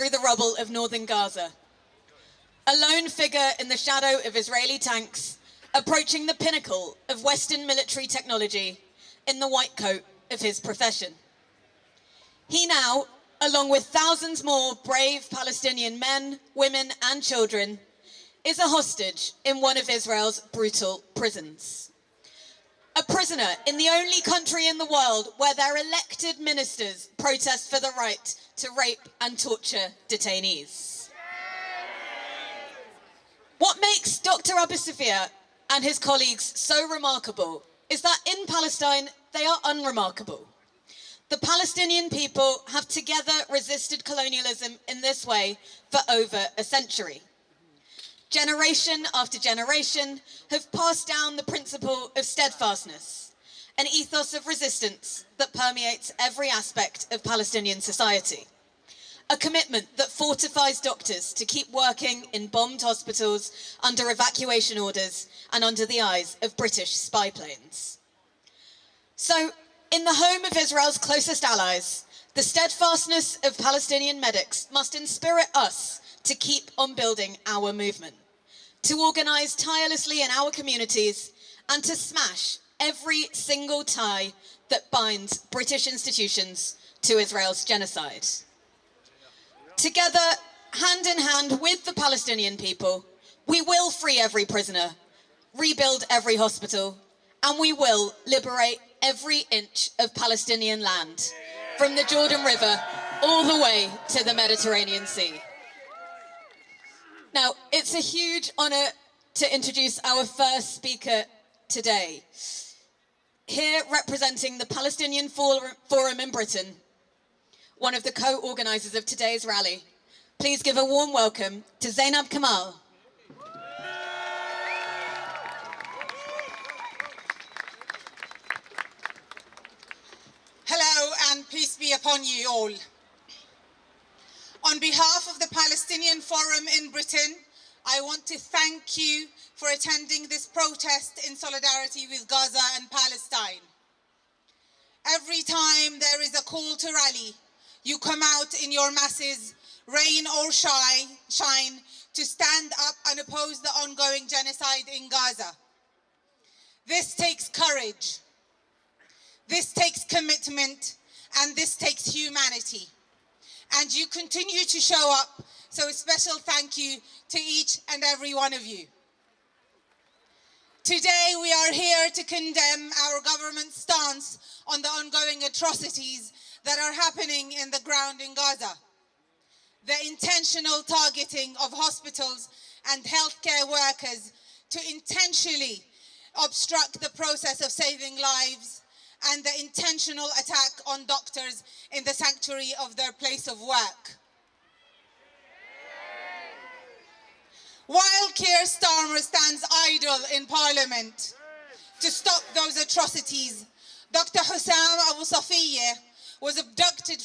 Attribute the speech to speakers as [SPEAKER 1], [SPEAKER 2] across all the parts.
[SPEAKER 1] through the rubble of northern Gaza. A lone figure in the shadow of Israeli tanks, approaching the pinnacle of Western military technology in the white coat of his profession. He now, along with thousands more brave Palestinian men, women, and children, is a hostage in one of Israel's brutal prisons. A prisoner in the only country in the world where their elected ministers protest for the right to rape and torture detainees. What makes Dr. Abu Safiyah and his colleagues so remarkable is that in Palestine, they are unremarkable. The Palestinian people have together resisted colonialism in this way for over a century. Generation after generation have passed down the principle of steadfastness, an ethos of resistance that permeates every aspect of Palestinian society. A commitment that fortifies doctors to keep working in bombed hospitals under evacuation orders and under the eyes of British spy planes. So, in the home of Israel's closest allies, the steadfastness of Palestinian medics must inspire us to keep on building our movement, to organize tirelessly in our communities, and to smash every single tie that binds British institutions to Israel's genocide. Together, hand in hand with the Palestinian people, we will free every prisoner, rebuild every hospital, and we will liberate every inch of Palestinian land, from the Jordan River all the way to the Mediterranean Sea. Now, it's a huge honor to introduce our first speaker today. Here, representing the Palestinian Forum in Britain, one of the co-organizers of today's rally, please give a warm welcome to Zainab Kamal.
[SPEAKER 2] Hello, and peace be upon you all. On behalf of the Palestinian Forum in Britain, I want to thank you for attending this protest in solidarity with Gaza and Palestine. Every time there is a call to rally, you come out in your masses, rain or shine, to stand up and oppose the ongoing genocide in Gaza. This takes courage. This takes commitment, and this takes humanity. And you continue to show up, so a special thank you to each and every one of you. Today we are here to condemn our government's stance on the ongoing atrocities that are happening in the ground in Gaza. The intentional targeting of hospitals and healthcare workers to intentionally obstruct the process of saving lives, and the intentional attack on doctors in the sanctuary of their place of work. While Keir Starmer stands idle in Parliament to stop those atrocities, Dr. Hossam Abu Safiyah was abducted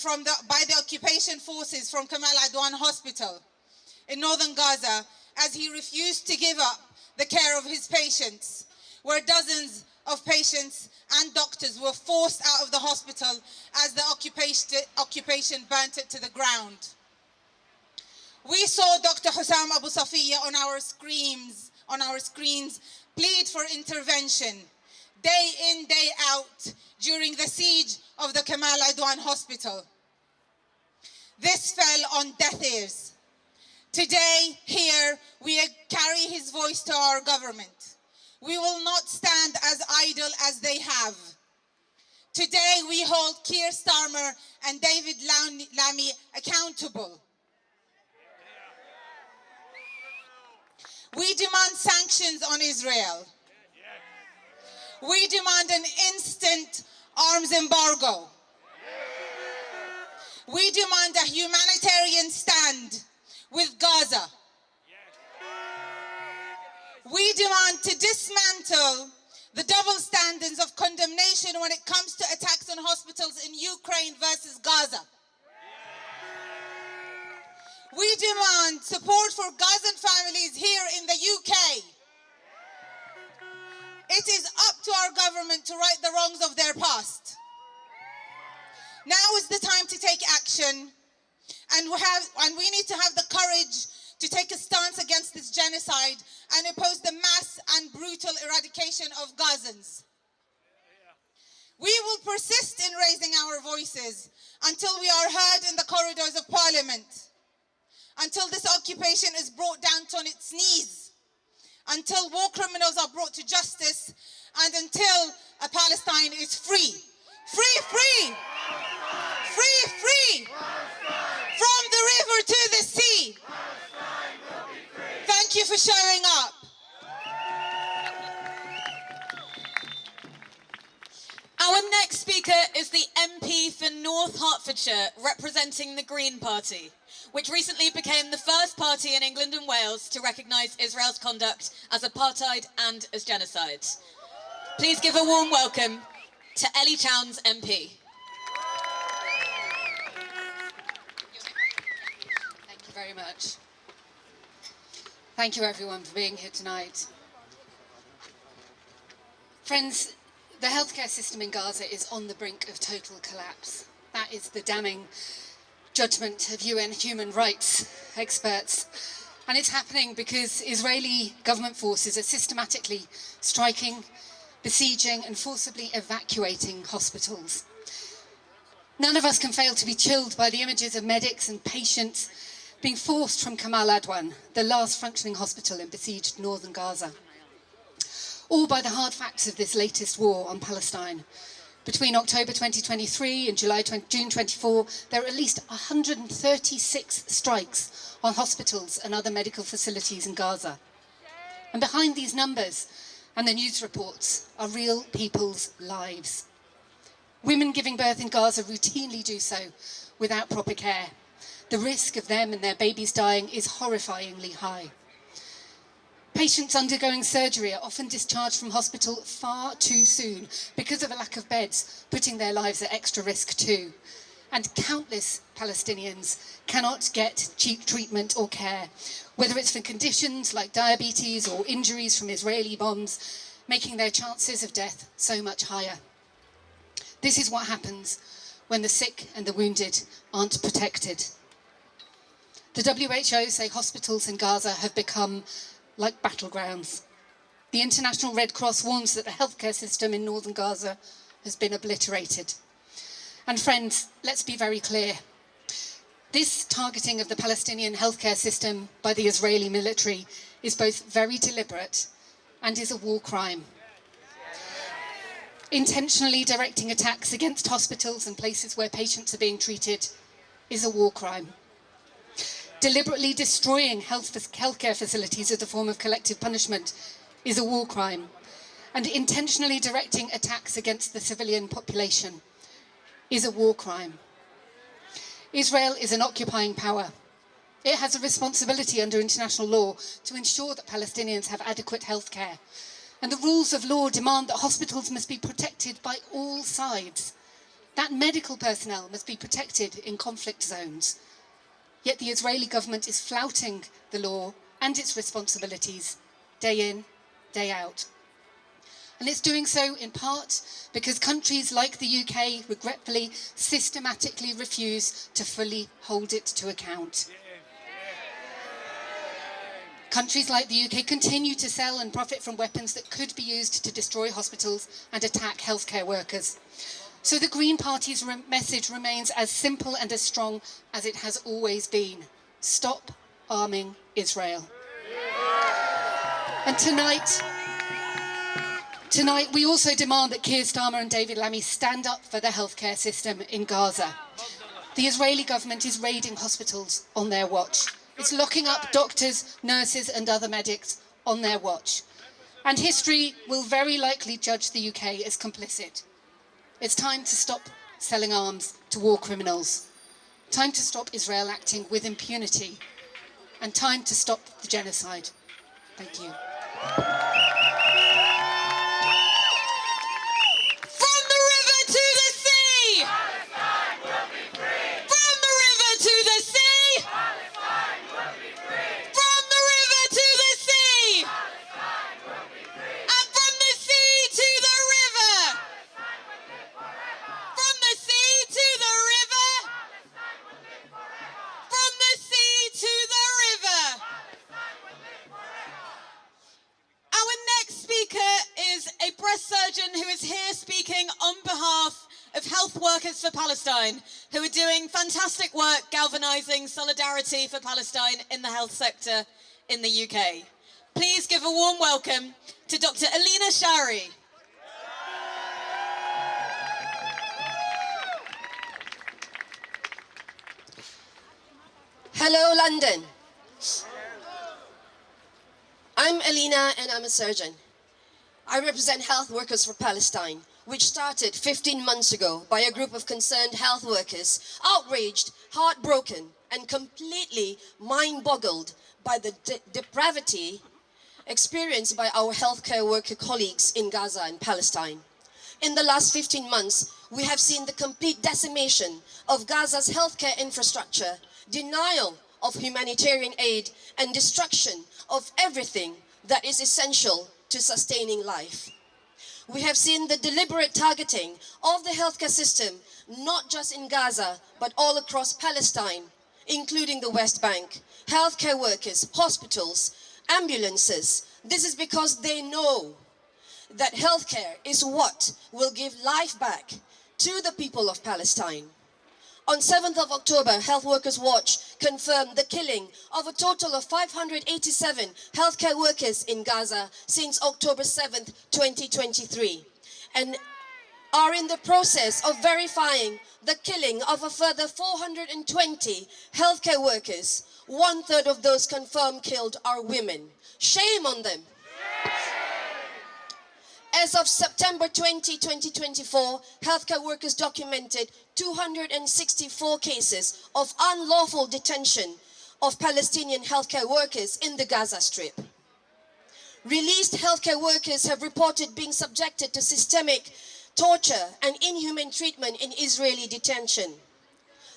[SPEAKER 2] by the occupation forces from Kamal Adwan Hospital in northern Gaza as he refused to give up the care of his patients, where dozens of patients and doctors were forced out of the hospital as the occupation burnt it to the ground. We saw Dr. Hossam Abu Safiyah on our screens plead for intervention day in, day out during the siege of the Kamal Adwan Hospital. This fell on deaf ears. Today, here, we carry his voice to our government. We will not stand as idle as they have. Today, we hold Keir Starmer and David Lammy accountable. We demand sanctions on Israel. We demand an instant arms embargo. We demand a humanitarian stand with Gaza. We demand to dismantle the double standards of condemnation when it comes to attacks on hospitals in Ukraine versus Gaza. We demand support for Gazan families here in the UK. It is up to our government to right the wrongs of their past. Now is the time to take action, And we need to have the courage to take a stance against this genocide and oppose the mass and brutal eradication of Gazans. We will persist in raising our voices until we are heard in the corridors of Parliament, until this occupation is brought down to its knees, until war criminals are brought to justice, and until a Palestine is free. Free, free! Free, free! From the river to the sea! Thank you for showing up.
[SPEAKER 1] Our next speaker is the MP for North Hertfordshire, representing the Green Party, which recently became the first party in England and Wales to recognise Israel's conduct as apartheid and as genocide. Please give a warm welcome to Ellie Chowns, MP.
[SPEAKER 3] Thank you very much. Thank you everyone for being here tonight. Friends, the healthcare system in Gaza is on the brink of total collapse. That is the damning judgment of UN human rights experts. And it's happening because Israeli government forces are systematically striking, besieging and forcibly evacuating hospitals. None of us can fail to be chilled by the images of medics and patients being forced from Kamal Adwan, the last functioning hospital in besieged northern Gaza. Or by the hard facts of this latest war on Palestine. Between October 2023 and June 24, there are at least 136 strikes on hospitals and other medical facilities in Gaza. And behind these numbers and the news reports are real people's lives. Women giving birth in Gaza routinely do so without proper care. The risk of them and their babies dying is horrifyingly high. Patients undergoing surgery are often discharged from hospital far too soon because of a lack of beds, putting their lives at extra risk too. And countless Palestinians cannot get cheap treatment or care, whether it's for conditions like diabetes or injuries from Israeli bombs, making their chances of death so much higher. This is what happens when the sick and the wounded aren't protected. The WHO say hospitals in Gaza have become like battlegrounds. The International Red Cross warns that the healthcare system in northern Gaza has been obliterated. And friends, let's be very clear. This targeting of the Palestinian healthcare system by the Israeli military is both very deliberate and is a war crime. Intentionally directing attacks against hospitals and places where patients are being treated is a war crime. Deliberately destroying healthcare facilities as a form of collective punishment is a war crime. And intentionally directing attacks against the civilian population is a war crime. Israel is an occupying power. It has a responsibility under international law to ensure that Palestinians have adequate health care. And the rules of law demand that hospitals must be protected by all sides, that medical personnel must be protected in conflict zones. Yet the Israeli government is flouting the law and its responsibilities day in, day out. And it's doing so in part because countries like the UK regretfully systematically refuse to fully hold it to account. Countries like the UK continue to sell and profit from weapons that could be used to destroy hospitals and attack healthcare workers. So the Green Party's message remains as simple and as strong as it has always been. Stop arming Israel. And tonight we also demand that Keir Starmer and David Lammy stand up for the healthcare system in Gaza. The Israeli government is raiding hospitals on their watch. It's locking up doctors, nurses and other medics on their watch. And history will very likely judge the UK as complicit. It's time to stop selling arms to war criminals. Time to stop Israel acting with impunity. And time to stop the genocide. Thank you.
[SPEAKER 1] From the river to the sea!
[SPEAKER 4] Palestine will be free!
[SPEAKER 1] From the river to the sea!
[SPEAKER 4] Palestine will be free!
[SPEAKER 1] From the river to the sea!
[SPEAKER 4] Palestine will be free!
[SPEAKER 1] And from the sea to the river!
[SPEAKER 4] Palestine will live forever!
[SPEAKER 1] From the sea to the river!
[SPEAKER 4] Palestine will live forever!
[SPEAKER 1] here speaking on behalf of health workers for Palestine, who are doing fantastic work galvanising solidarity for Palestine in the health sector in the UK. Please give a warm welcome to Dr. Alina Shari.
[SPEAKER 5] Hello, London. I'm Alina and I'm a surgeon. I represent Health Workers for Palestine, which started 15 months ago by a group of concerned health workers, outraged, heartbroken, and completely mind-boggled by the depravity experienced by our healthcare worker colleagues in Gaza and Palestine. In the last 15 months, we have seen the complete decimation of Gaza's healthcare infrastructure, denial of humanitarian aid, and destruction of everything that is essential to sustaining life. We have seen the deliberate targeting of the healthcare system, not just in Gaza, but all across Palestine, including the West Bank, healthcare workers, hospitals, ambulances. This is because they know that healthcare is what will give life back to the people of Palestine. On 7th of October, Health Workers Watch confirmed the killing of a total of 587 healthcare workers in Gaza since October 7th, 2023, and are in the process of verifying the killing of a further 420 healthcare workers. 1/3 of those confirmed killed are women. Shame on them. As of September 20, 2024, healthcare workers documented 264 cases of unlawful detention of Palestinian healthcare workers in the Gaza Strip. Released healthcare workers have reported being subjected to systemic torture and inhuman treatment in Israeli detention.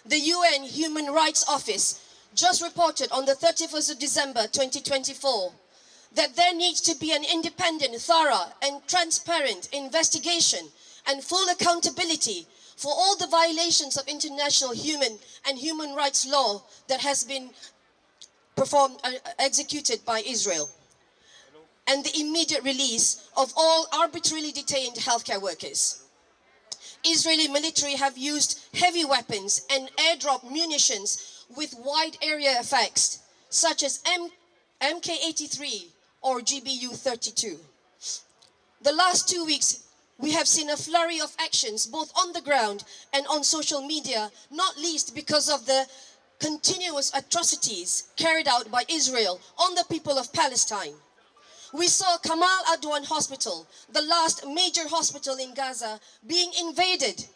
[SPEAKER 5] The UN Human Rights Office just reported on the 31st of December 2024 that there needs to be an independent, thorough, and transparent investigation and full accountability for all the violations of international human rights law that has been executed by Israel, and the immediate release of all arbitrarily detained healthcare workers. Israeli military have used heavy weapons and airdrop munitions with wide area effects, such as MK-83 or GBU-32. The last 2 weeks, we have seen a flurry of actions both on the ground and on social media, not least because of the continuous atrocities carried out by Israel on the people of Palestine. We saw Kamal Adwan Hospital, the last major hospital in Gaza, being invaded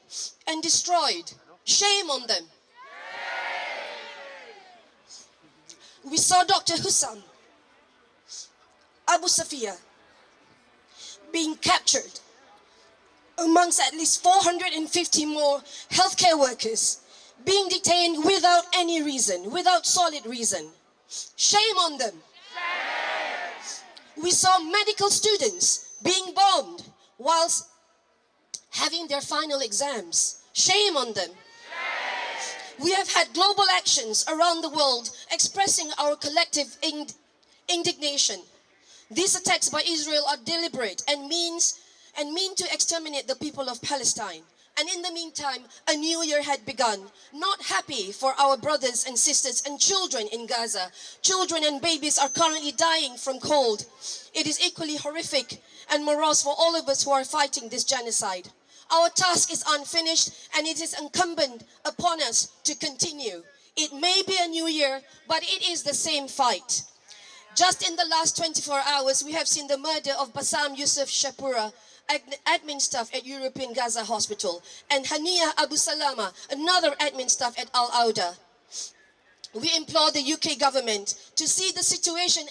[SPEAKER 5] and destroyed. Shame on them. We saw Dr. Hossam Abu Safiyah being captured amongst at least 450 more healthcare workers being detained without any reason, without solid reason. Shame on them. We saw medical students being bombed whilst having their final exams. Shame on them. We have had global actions around the world expressing our collective indignation. These attacks by Israel are deliberate and mean to exterminate the people of Palestine. And in the meantime, a new year had begun. Not happy for our brothers and sisters and children in Gaza. Children and babies are currently dying from cold. It is equally horrific and morose for all of us who are fighting this genocide. Our task is unfinished, and it is incumbent upon us to continue. It may be a new year, but it is the same fight. Just in the last 24 hours, we have seen the murder of Bassam Yusuf Shapura, admin staff at European Gaza Hospital, and Hania Abu Salama, another admin staff at Al-Aqsa. We implore the UK government to see the situation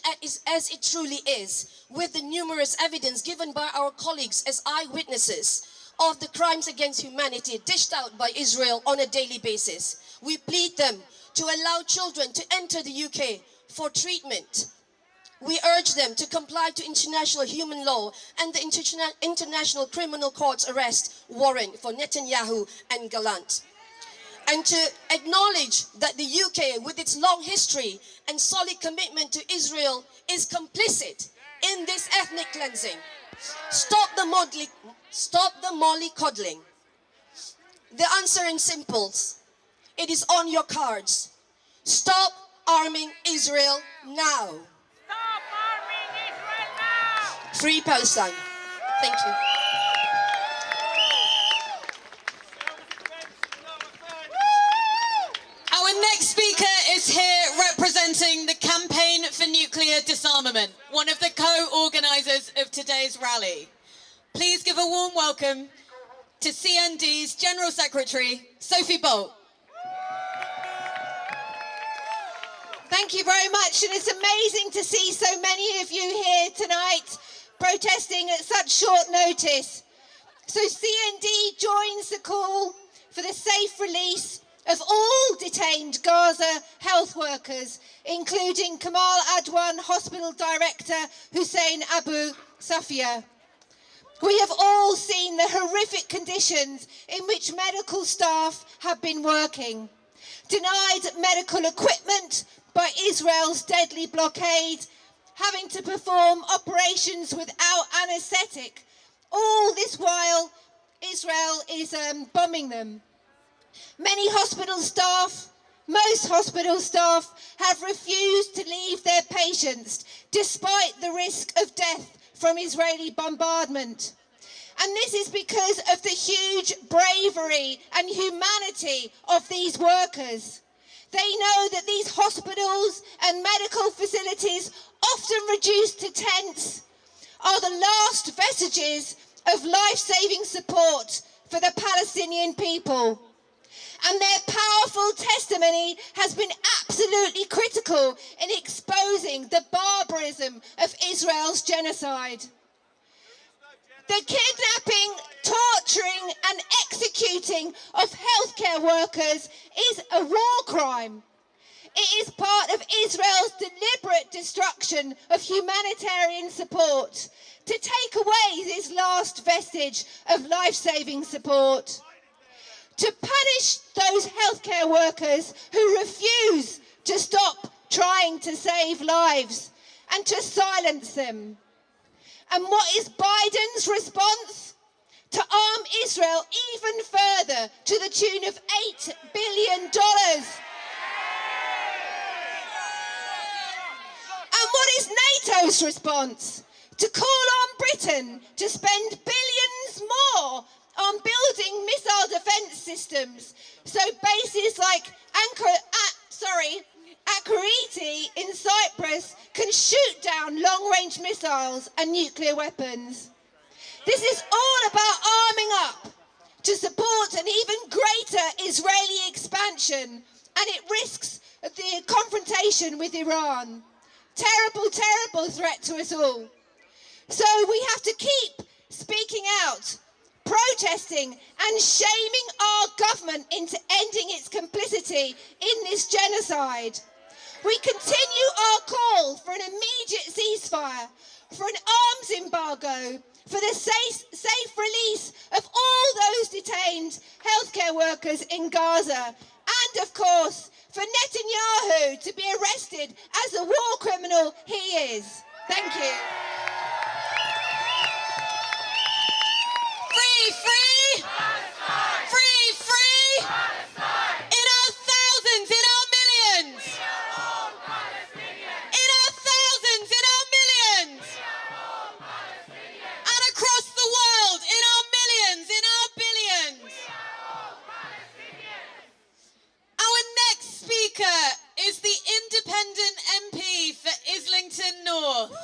[SPEAKER 5] as it truly is, with the numerous evidence given by our colleagues as eyewitnesses of the crimes against humanity dished out by Israel on a daily basis. We plead them to allow children to enter the UK for treatment. We urge them to comply to international human law and the International Criminal Court's arrest warrant for Netanyahu and Gallant, and to acknowledge that the UK, with its long history and solid commitment to Israel, is complicit in this ethnic cleansing. Stop the mollycoddling. The answer in simple. It is on your cards. Stop arming Israel now.
[SPEAKER 4] Stop arming Israel now!
[SPEAKER 5] Free Palestine. Thank you.
[SPEAKER 1] Our next speaker is here representing the Campaign for Nuclear Disarmament, one of the co-organisers of today's rally. Please give a warm welcome to CND's General Secretary, Sophie Bolt.
[SPEAKER 6] Thank you very much, and it's amazing to see so many of you here tonight protesting at such short notice. So CND joins the call for the safe release of all detained Gaza health workers, including Kamal Adwan Hospital Director Hossam Abu Safiyah. We have all seen the horrific conditions in which medical staff have been working. Denied medical equipment by Israel's deadly blockade, having to perform operations without anaesthetic. All this while, Israel is bombing them. Many hospital staff, most hospital staff, have refused to leave their patients despite the risk of death from Israeli bombardment. And this is because of the huge bravery and humanity of these workers. They know that these hospitals and medical facilities, often reduced to tents, are the last vestiges of life-saving support for the Palestinian people. And their powerful testimony has been absolutely critical in exposing the barbarism of Israel's genocide. The kidnapping, torturing and executing of healthcare workers is a war crime. It is part of Israel's deliberate destruction of humanitarian support to take away this last vestige of life-saving support. To punish those healthcare workers who refuse to stop trying to save lives and to silence them. And what is Biden's response? To arm Israel even further to the tune of $8 billion. And what is NATO's response? To call on Britain to spend billions more on building missile defence systems, so bases like Akriti in Cyprus can shoot down long-range missiles and nuclear weapons. This is all about arming up to support an even greater Israeli expansion, and it risks the confrontation with Iran. Terrible, terrible threat to us all. So we have to keep speaking out, protesting and shaming our government into ending its complicity in this genocide. We continue our call for an immediate ceasefire, for an arms embargo, for the safe release of all those detained healthcare workers in Gaza, and of course for Netanyahu to be arrested as the war criminal he is. Thank you.
[SPEAKER 1] Free, free!
[SPEAKER 4] Palestine!
[SPEAKER 1] Free, free!
[SPEAKER 4] Palestine!
[SPEAKER 1] In our thousands, in our millions!
[SPEAKER 4] We are all Palestinians!
[SPEAKER 1] In our thousands, in our millions!
[SPEAKER 4] We are all Palestinians!
[SPEAKER 1] And across the world, in our millions, in our billions!
[SPEAKER 4] We are all Palestinians!
[SPEAKER 1] Our next speaker is the independent MP for Islington North.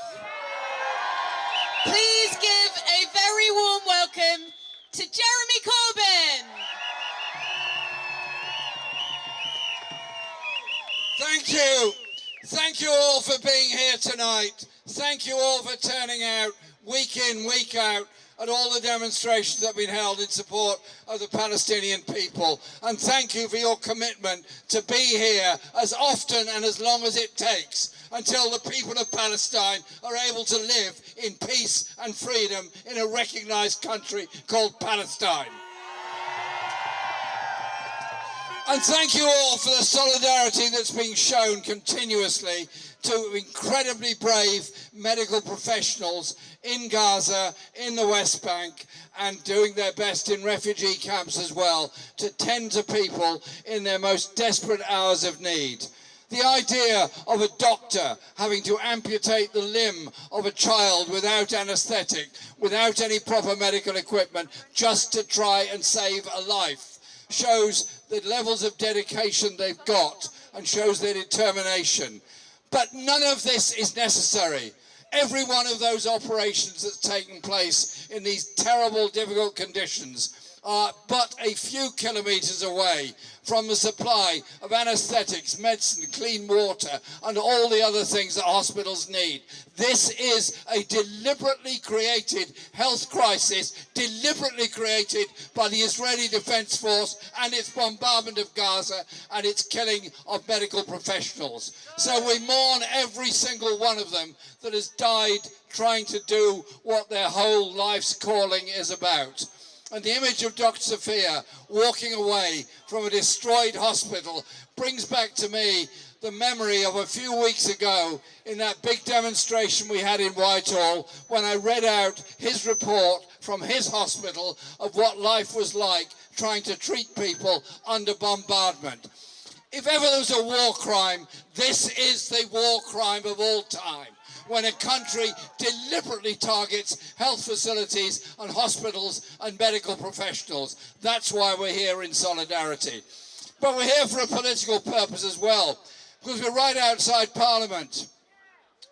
[SPEAKER 1] Please give a very warm welcome to Jeremy Corbyn.
[SPEAKER 7] Thank you. Thank you all for being here tonight. Thank you all for turning out week in, week out at all the demonstrations that have been held in support of the Palestinian people. And thank you for your commitment to be here as often and as long as it takes until the people of Palestine are able to live in peace and freedom in a recognized country called Palestine. And thank you all for the solidarity that's being shown continuously to incredibly brave medical professionals in Gaza, in the West Bank, and doing their best in refugee camps as well to tend to people in their most desperate hours of need. The idea of a doctor having to amputate the limb of a child without anaesthetic, without any proper medical equipment, just to try and save a life, shows the levels of dedication they've got and shows their determination. But none of this is necessary. Every one of those operations that's taken place in these terrible, difficult conditions are but a few kilometres away from the supply of anaesthetics, medicine, clean water, and all the other things that hospitals need. This is a deliberately created health crisis, deliberately created by the Israeli Defence Force and its bombardment of Gaza and its killing of medical professionals. So we mourn every single one of them that has died trying to do what their whole life's calling is about. And the image of Dr. Safiyah walking away from a destroyed hospital brings back to me the memory of a few weeks ago in that big demonstration we had in Whitehall when I read out his report from his hospital of what life was like trying to treat people under bombardment. If ever there was a war crime, this is the war crime of all time, when a country deliberately targets health facilities and hospitals and medical professionals. That's why we're here in solidarity. But we're here for a political purpose as well, because we're right outside Parliament.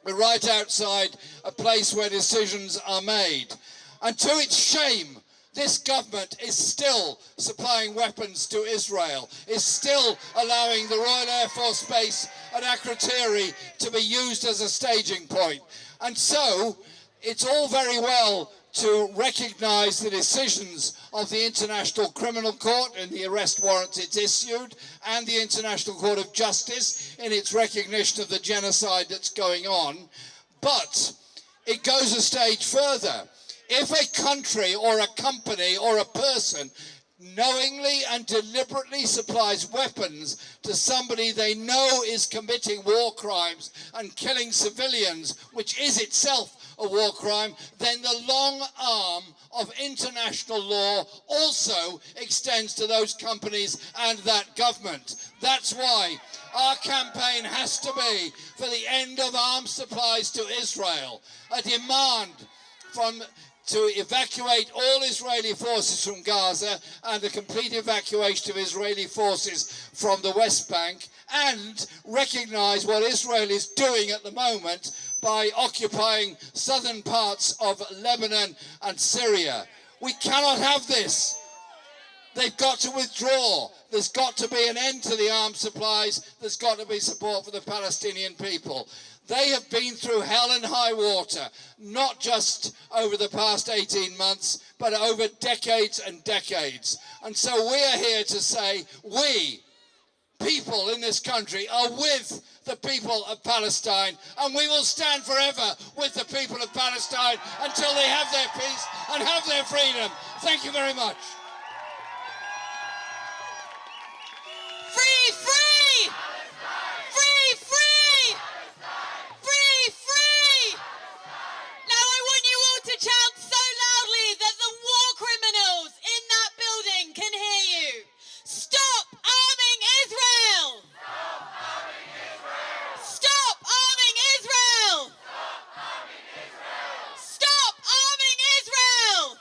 [SPEAKER 7] We're right outside a place where decisions are made. And to its shame, this government is still supplying weapons to Israel, is still allowing the Royal Air Force Base at Akrotiri to be used as a staging point. And so it's all very well to recognise the decisions of the International Criminal Court and the arrest warrants it's issued, and the International Court of Justice in its recognition of the genocide that's going on, but it goes a stage further. If a country or a company or a person knowingly and deliberately supplies weapons to somebody they know is committing war crimes and killing civilians, which is itself a war crime, then the long arm of international law also extends to those companies and that government. That's why our campaign has to be for the end of arms supplies to Israel, a demand to evacuate all Israeli forces from Gaza and the complete evacuation of Israeli forces from the West Bank, and recognise what Israel is doing at the moment by occupying southern parts of Lebanon and Syria. We cannot have this. They've got to withdraw. There's got to be an end to the arms supplies. There's got to be support for the Palestinian people. They have been through hell and high water, not just over the past 18 months, but over decades and decades. And so we are here to say, we, people in this country, are with the people of Palestine, and we will stand forever with the people of Palestine until they have their peace and have their freedom. Thank you very much.
[SPEAKER 1] Free, free! Free, free! Free, free! Now I want you all to shout so loudly that the war criminals in that building can hear you. Stop arming Israel! Stop arming Israel! Stop arming Israel!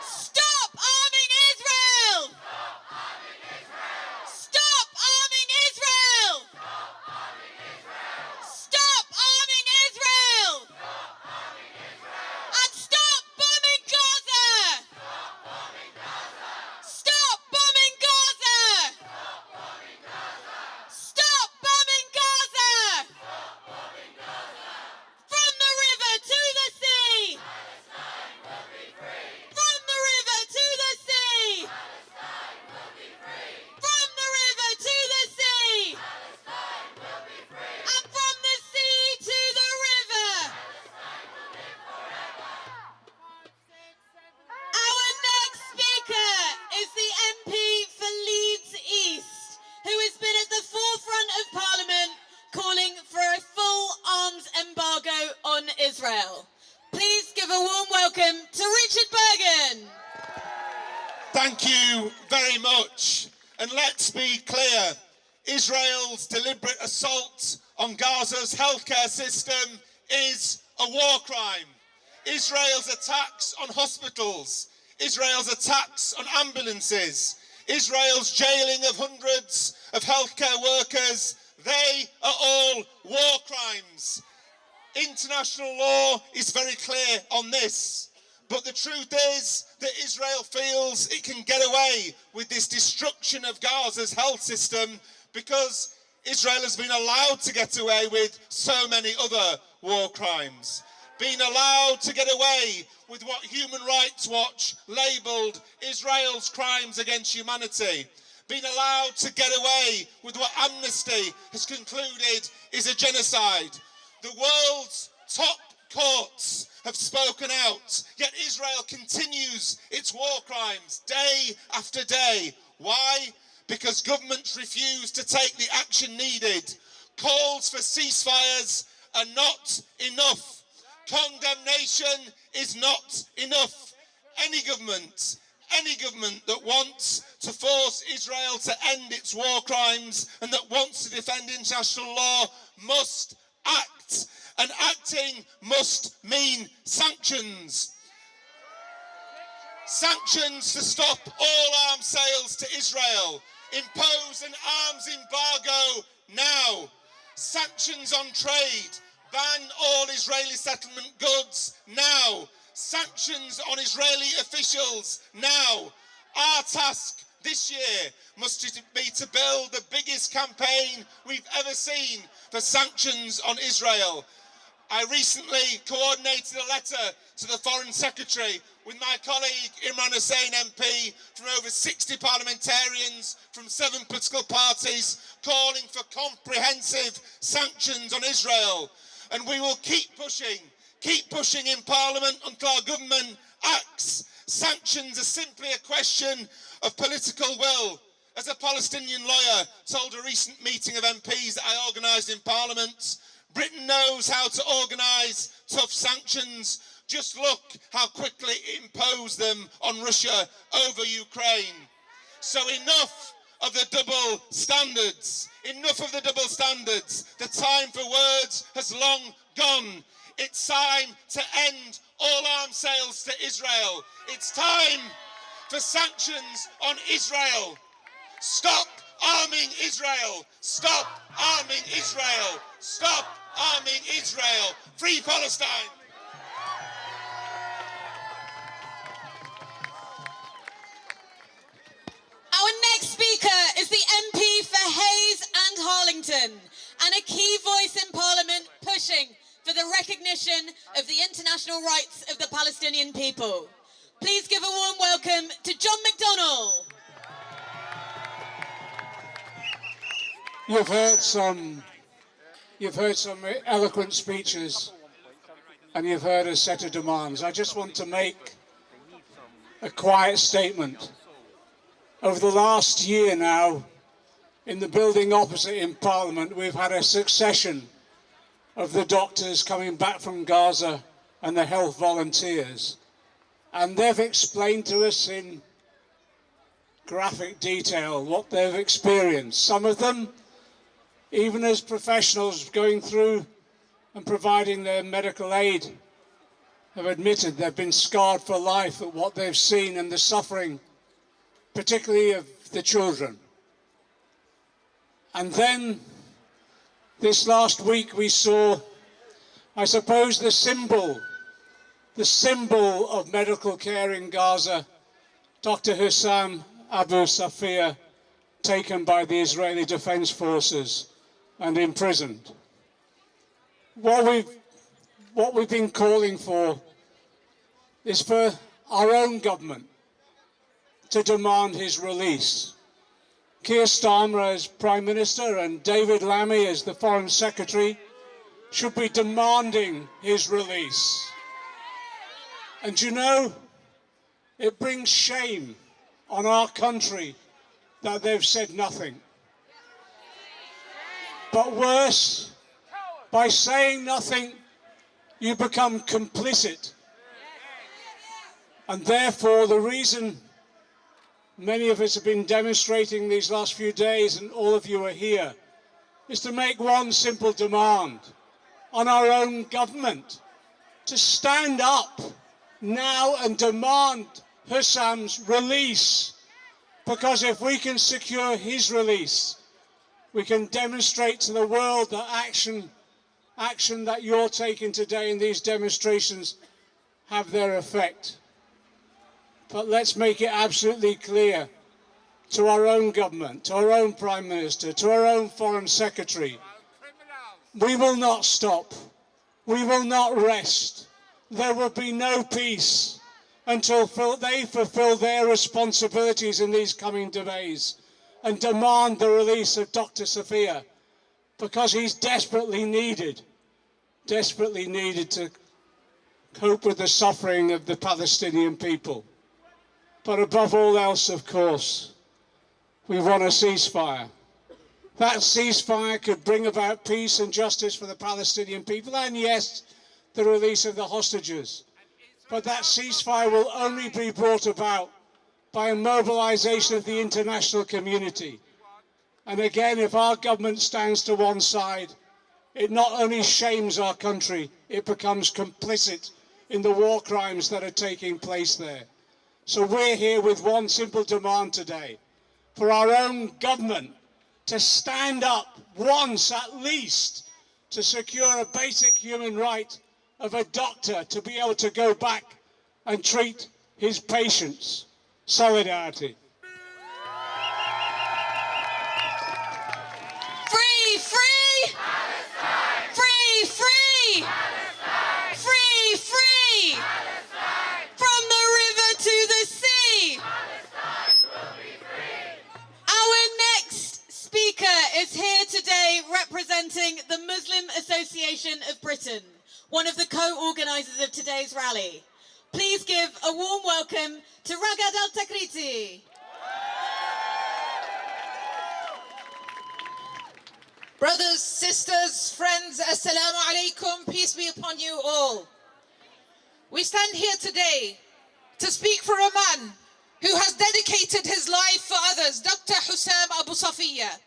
[SPEAKER 1] Stop arming Israel! Stop arming Israel! Stop arming Israel! And stop bombing Gaza! Stop bombing Gaza! Stop bombing Gaza! From the river to the sea! From the river to the sea! From the river to the sea! And from the sea to the river! Our next speaker is the MP for Leeds Israel. Please give a warm welcome to Richard Bergen.
[SPEAKER 8] Thank you very much. And let's be clear, Israel's deliberate assault on Gaza's healthcare system is a war crime. Israel's attacks on hospitals, Israel's attacks on ambulances, Israel's jailing of hundreds of healthcare workers, they are all war crimes. International law is very clear on this. But the truth is that Israel feels it can get away with this destruction of Gaza's health system because Israel has been allowed to get away with so many other war crimes. Being allowed to get away with what Human Rights Watch labelled Israel's crimes against humanity. Being allowed to get away with what Amnesty has concluded is a genocide. The world's top courts have spoken out, yet Israel continues its war crimes day after day. Why? Because governments refuse to take the action needed. Calls for ceasefires are not enough. Condemnation is not enough. Any government that wants to force Israel to end its war crimes and that wants to defend international law must act. And acting must mean sanctions. Sanctions to stop all arms sales to Israel. Impose an arms embargo now. Sanctions on trade. Ban all Israeli settlement goods now. Sanctions on Israeli officials now. Our task this year must be to build the biggest campaign we've ever seen for sanctions on Israel. I recently coordinated a letter to the Foreign Secretary with my colleague Imran Hussain MP from over 60 parliamentarians from 7 political parties calling for comprehensive sanctions on Israel. And we will keep pushing in Parliament until our government acts. Sanctions are simply a question of political will. As a Palestinian lawyer told a recent meeting of MPs that I organised in Parliament, Britain knows how to organise tough sanctions. Just look how quickly it imposed them on Russia over Ukraine. So enough of the double standards. Enough of the double standards. The time for words has long gone. It's time to end all arms sales to Israel. It's time for sanctions on Israel. Stop arming Israel. Stop arming Israel. Stop arming Israel. Free Palestine.
[SPEAKER 1] Our next speaker is the MP for Hayes and Harlington and a key voice in Parliament pushing for the recognition of the international rights of the Palestinian people. Please give a warm welcome to John McDonnell.
[SPEAKER 9] You've heard some eloquent speeches and you've heard a set of demands. I just want to make a quiet statement. Over the last year now, in the building opposite in Parliament, we've had a succession of the doctors coming back from Gaza and the health volunteers. And they've explained to us in graphic detail what they've experienced. Some of them, even as professionals going through and providing their medical aid, have admitted they've been scarred for life at what they've seen and the suffering, particularly of the children. And then this last week we saw, I suppose, the symbol of medical care in Gaza, Dr. Hossam Abu Safiyah, taken by the Israeli Defense Forces and imprisoned. What we've been calling for is for our own government to demand his release. Keir Starmer as Prime Minister and David Lammy as the Foreign Secretary should be demanding his release. And you know, it brings shame on our country that they've said nothing. But worse, by saying nothing, you become complicit. And therefore, the reason many of us have been demonstrating these last few days, and all of you are here, is to make one simple demand on our own government to stand up now and demand Hossam's release. Because if we can secure his release, we can demonstrate to the world that action that you're taking today in these demonstrations have their effect. But let's make it absolutely clear to our own government, to our own Prime Minister, to our own Foreign Secretary, we will not stop. We will not rest. There will be no peace until they fulfill their responsibilities in these coming days and demand the release of Dr. Safiyah, because he's desperately needed to cope with the suffering of the Palestinian people. But above all else, of course, we want a ceasefire. That ceasefire could bring about peace and justice for the Palestinian people, and yes, the release of the hostages. But that ceasefire will only be brought about by a mobilization of the international community. And again, if our government stands to one side, it not only shames our country, it becomes complicit in the war crimes that are taking place there. So we're here with one simple demand today, for our own government to stand up once at least to secure a basic human right of a doctor to be able to go back and treat his patients. Solidarity.
[SPEAKER 1] Free, free!
[SPEAKER 4] Palestine!
[SPEAKER 1] Free, free!
[SPEAKER 4] Palestine!
[SPEAKER 1] Free, free!
[SPEAKER 4] Palestine!
[SPEAKER 1] From the river to the sea!
[SPEAKER 4] Palestine will be free!
[SPEAKER 1] Our next speaker is here today representing the Muslim Association of Britain, one of the co-organisers of today's rally. Please give a warm welcome to Ragad Al-Takriti.
[SPEAKER 2] Brothers, sisters, friends, assalamu alaikum, peace be upon you all. We stand here today to speak for a man who has dedicated his life for others, Dr. Hossam Abu Safiyah.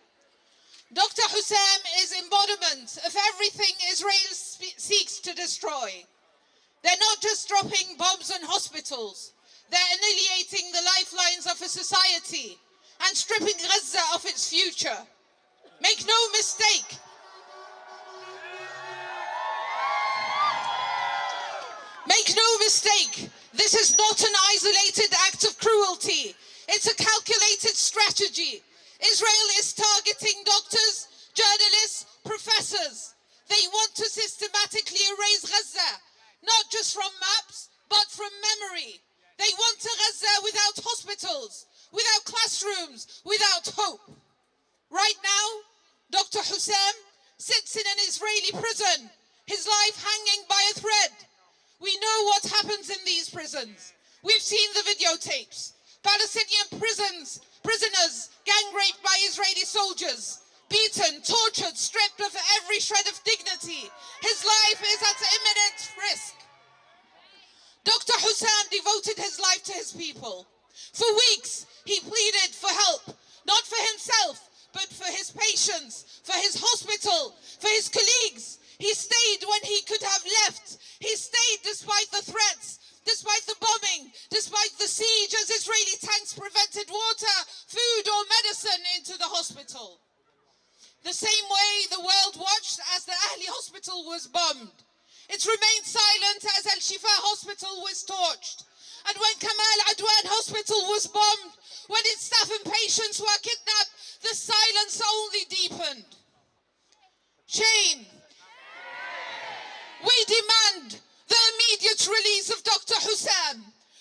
[SPEAKER 2] Dr. Hossam is embodiment of everything Israel seeks to destroy. They're not just dropping bombs on hospitals, they're annihilating the lifelines of a society and stripping Gaza of its future. Make no mistake. Make no mistake, this is not an isolated act of cruelty. It's a calculated strategy. Israel is targeting doctors, journalists, professors. They want to systematically erase Gaza, not just from maps, but from memory. They want a Gaza without hospitals, without classrooms, without hope. Right now, Dr. Hossam sits in an Israeli prison, his life hanging by a thread. We know what happens in these prisons. We've seen the videotapes. Palestinian prisoners gang raped by Israeli soldiers, beaten, tortured, stripped of every shred of dignity. His life is at imminent risk. Dr. Hossam devoted his life to his people. For weeks, he pleaded for help, not for himself, but for his patients, for his hospital, for his colleagues. He stayed when he could have left. He stayed despite the threats, despite the bombing, despite the siege as Israeli tanks prevented water, food or medicine into the hospital. The same way the world watched as the Ahli hospital was bombed. It remained silent as Al-Shifa hospital was torched. And when Kamal Adwan hospital was bombed, when its staff and patients were kidnapped, the silence only deepened. Shame. We demand the immediate release of Dr. Hossam.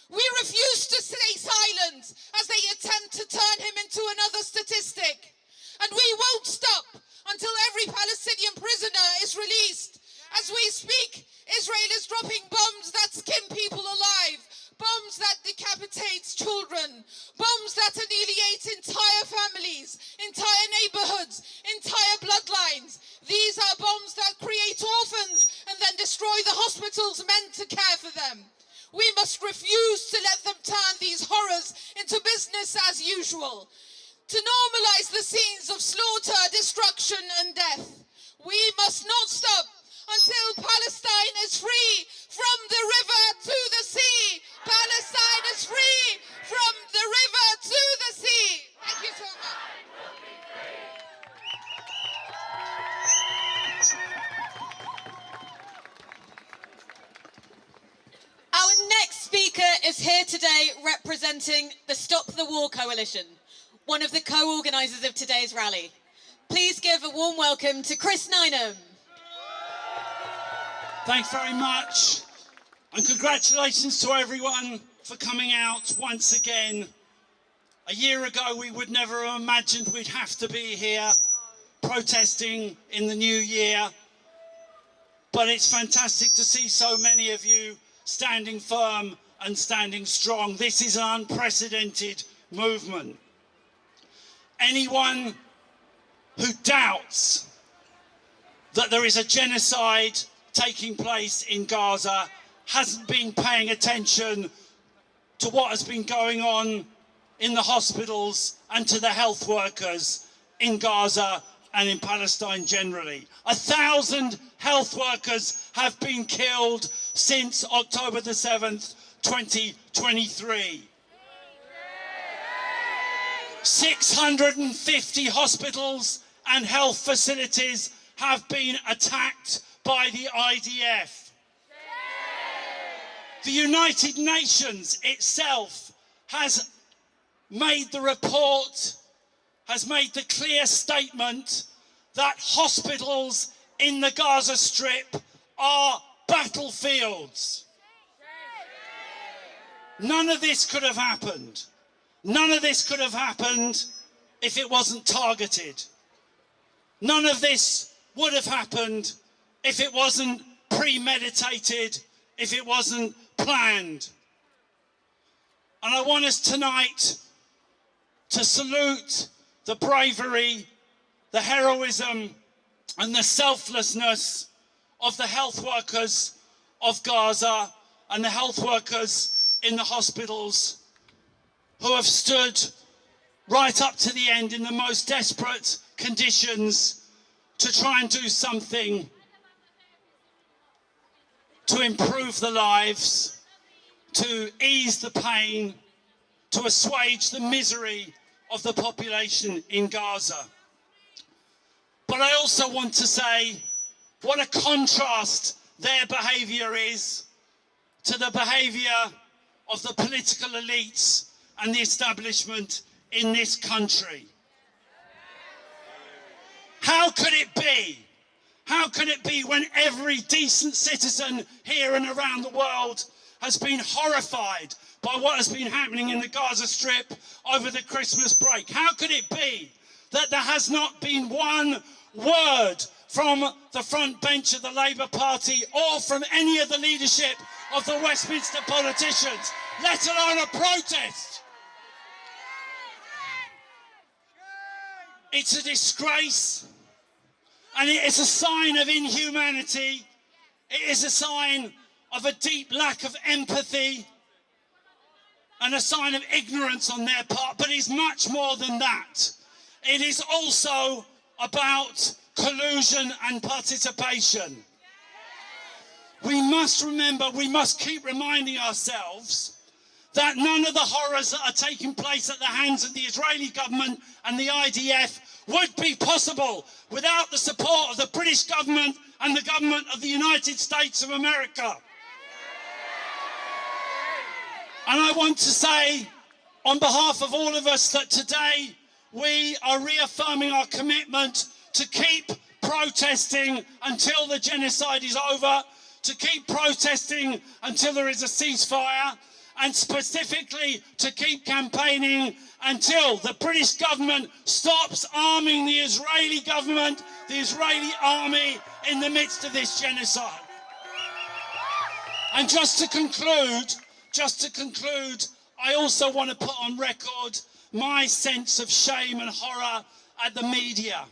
[SPEAKER 2] We refuse to stay silent as they attempt to turn him into another statistic. And we won't stop until every Palestinian prisoner is released. As we speak, Israel is dropping bombs that skin people alive, bombs that decapitate children, bombs that annihilate entire families, entire neighborhoods, entire bloodlines. These are bombs that create orphans and then destroy destroy the hospitals meant to care for them. We must refuse to let them turn these horrors into business as usual, to normalise the scenes of slaughter, destruction and death. We must not stop until Palestine is free from the river to the sea. Palestine is free from the river to the sea. Thank you so much.
[SPEAKER 1] Our next speaker is here today representing the Stop the War Coalition, one of the co-organisers of today's rally. Please give a warm welcome to Chris Nynham.
[SPEAKER 10] Thanks very much, and congratulations to everyone for coming out once again. A year ago, we would never have imagined we'd have to be here protesting in the new year, but it's fantastic to see so many of you standing firm and standing strong. This is an unprecedented movement. Anyone who doubts that there is a genocide taking place in Gaza hasn't been paying attention to what has been going on in the hospitals and to the health workers in Gaza and in Palestine generally. 1,000 health workers have been killed since October the 7th, 2023. 650 hospitals and health facilities have been attacked by the IDF. The United Nations itself has made the report, has made the clear statement that hospitals in the Gaza Strip are battlefields. None of this could have happened. None of this could have happened if it wasn't targeted. None of this would have happened if it wasn't premeditated, if it wasn't planned. And I want us tonight to salute the bravery, the heroism and the selflessness of the health workers of Gaza and the health workers in the hospitals who have stood right up to the end in the most desperate conditions to try and do something to improve the lives, to ease the pain, to assuage the misery of the population in Gaza. But I also want to say what a contrast their behaviour is to the behaviour of the political elites and the establishment in this country. How could it be? How can it be when every decent citizen here and around the world has been horrified by what has been happening in the Gaza Strip over the Christmas break? How could it be that there has not been one word from the front bench of the Labour Party or from any of the leadership of the Westminster politicians, let alone a protest? It's a disgrace, and it is a sign of inhumanity. It is a sign of a deep lack of empathy and a sign of ignorance on their part, but it's much more than that. It is also about collusion and participation. We must remember, we must keep reminding ourselves that none of the horrors that are taking place at the hands of the Israeli government and the IDF would be possible without the support of the British government and the government of the United States of America. And I want to say, on behalf of all of us, that today we are reaffirming our commitment to keep protesting until the genocide is over, to keep protesting until there is a ceasefire, and specifically to keep campaigning until the British government stops arming the Israeli government, the Israeli army, in the midst of this genocide. And just to conclude, I also want to put on record my sense of shame and horror at the media.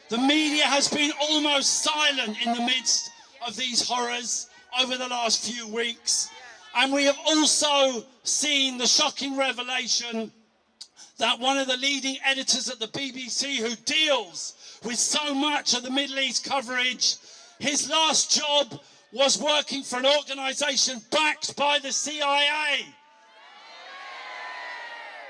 [SPEAKER 10] The media has been almost silent in the midst of these horrors over the last few weeks. And we have also seen the shocking revelation that one of the leading editors at the BBC, who deals with so much of the Middle East coverage, his last job was working for an organisation backed by the CIA.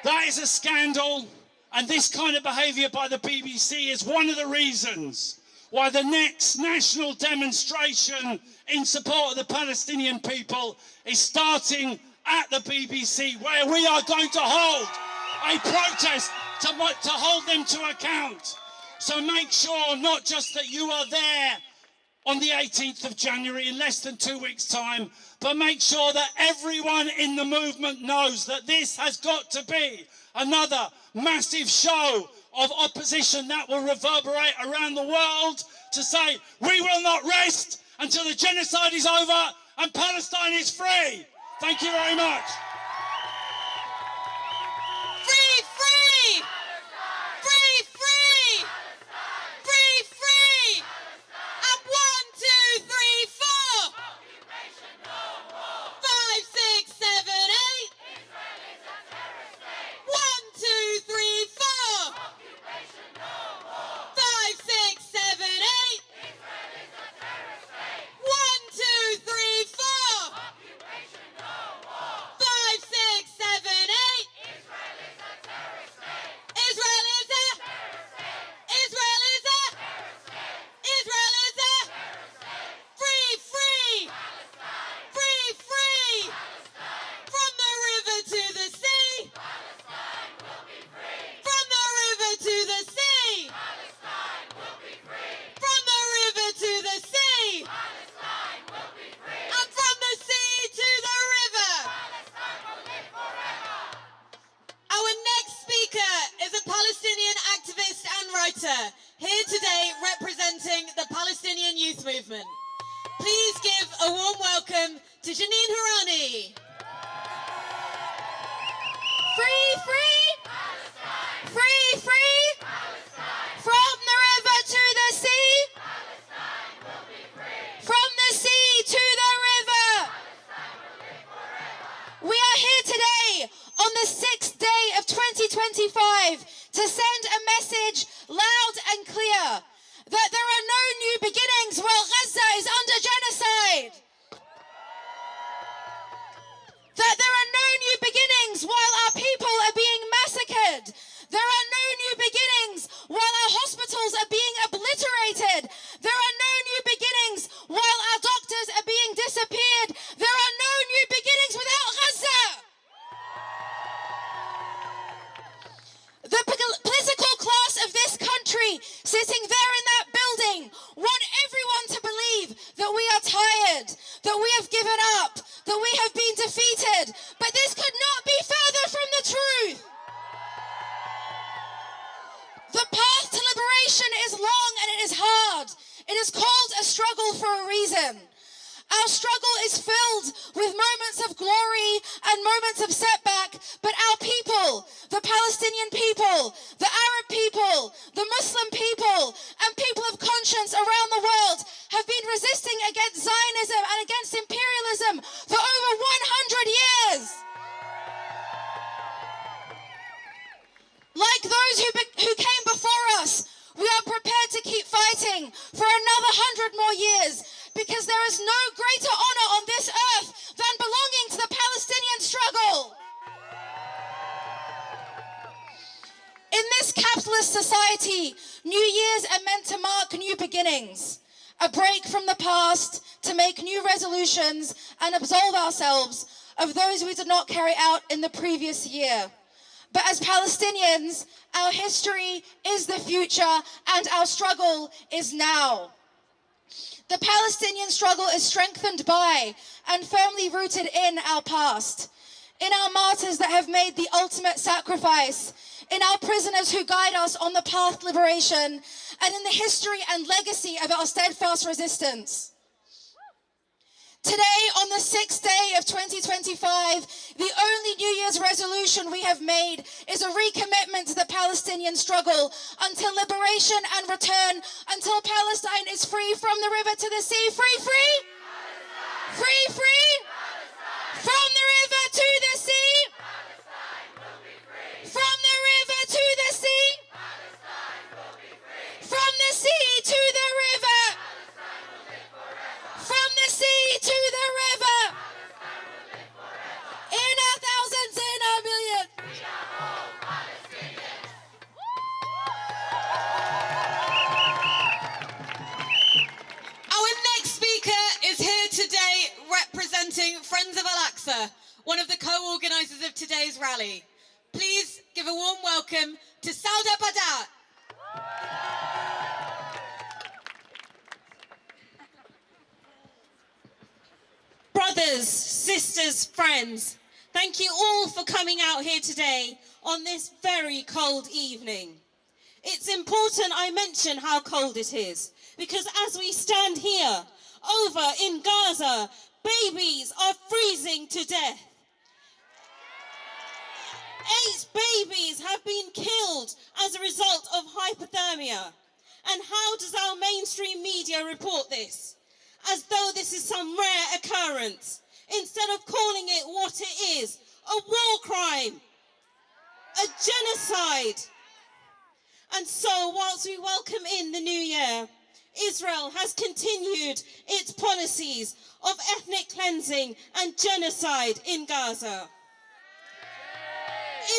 [SPEAKER 10] That is a scandal, and this kind of behaviour by the BBC is one of the reasons why the next national demonstration in support of the Palestinian people is starting at the BBC, where we are going to hold a protest to hold them to account. So make sure not just that you are there on the 18th of January in less than 2 weeks' time, but make sure that everyone in the movement knows that this has got to be another massive show of opposition that will reverberate around the world to say, we will not rest until the genocide is over and Palestine is free. Thank you very much.
[SPEAKER 1] Free, free! Free, free! Free, free! And 1, 2, 3, 4! 5, 6, 7, 8! 1, 2, 3, 4! 5, 6, 7, 8! 1, 2, 3, 4! 5, 6, 7, 8! Israel is a Israel is a Israel is a free, free, free, free, from the river to the sea, from the river to the sea, from the river to the sea, and from the sea to the river. Our next speaker is a Palestinian activist and writer, here today representing the Palestinian youth movement. Please give a warm welcome to Janine Harani.
[SPEAKER 6] Free, free, free, free, from the river to the sea, from the sea to the river. We are here today on the 6th day of 2025 to send a message loud and clear that there are no new beginnings while Gaza is under genocide. That there are no new beginnings while our people are being massacred. There are no new beginnings while our hospitals are being obliterated. There are no new beginnings while our doctors are being disappeared. There are no new beginnings without Gaza. The political class of this country sitting there in that building want everyone to believe that we are tired, that we have given up, that we have been defeated. But this could not be further from the truth. The path to liberation is long and it is hard. It is called a struggle for a reason. Our struggle is filled with moments of glory and moments of setback, but our people, the Palestinian people, the Arab people, the Muslim people, and people of conscience around the world have been resisting against Zionism and against imperialism for over 100 years. Like those who came before us, we are prepared to keep fighting for another 100 more years, because there is no greater honor on this earth than belonging to the Palestinian struggle. In this capitalist society, New Year's are meant to mark new beginnings, a break from the past to make new resolutions and absolve ourselves of those we did not carry out in the previous year. But as Palestinians, our history is the future and our struggle is now. The Palestinian struggle is strengthened by and firmly rooted in our past, in our martyrs that have made the ultimate sacrifice, in our prisoners who guide us on the path to liberation, and in the history and legacy of our steadfast resistance. Today, on the 6th day of 2025, the only New Year's resolution we have made is a recommitment to the Palestinian struggle until liberation and return, until Palestine is free from the river to the sea. Free, free? Palestine. Free, free? Palestine. From the river to the sea?
[SPEAKER 4] Palestine will be free.
[SPEAKER 6] From the river to the sea?
[SPEAKER 4] Palestine will be free.
[SPEAKER 6] From the sea to the river?
[SPEAKER 4] Palestine will live forever.
[SPEAKER 6] From the sea to the river?
[SPEAKER 4] Palestine will live forever.
[SPEAKER 6] In our thousands, in our millions.
[SPEAKER 4] We are all Palestinians.
[SPEAKER 1] Our next speaker is here today representing Friends of Al-Aqsa, one of the co-organisers of today's rally. Please give a warm welcome to Sauda Badat.
[SPEAKER 11] Brothers, sisters, friends, thank you all for coming out here today on this very cold evening. It's important I mention how cold it is, because as we stand here, over in Gaza, babies are freezing to death. 8 babies have been killed as a result of hypothermia. And how does our mainstream media report this? As though this is some rare occurrence, instead of calling it what it is, a war crime, a genocide. And so, whilst we welcome in the new year, Israel has continued its policies of ethnic cleansing and genocide in Gaza.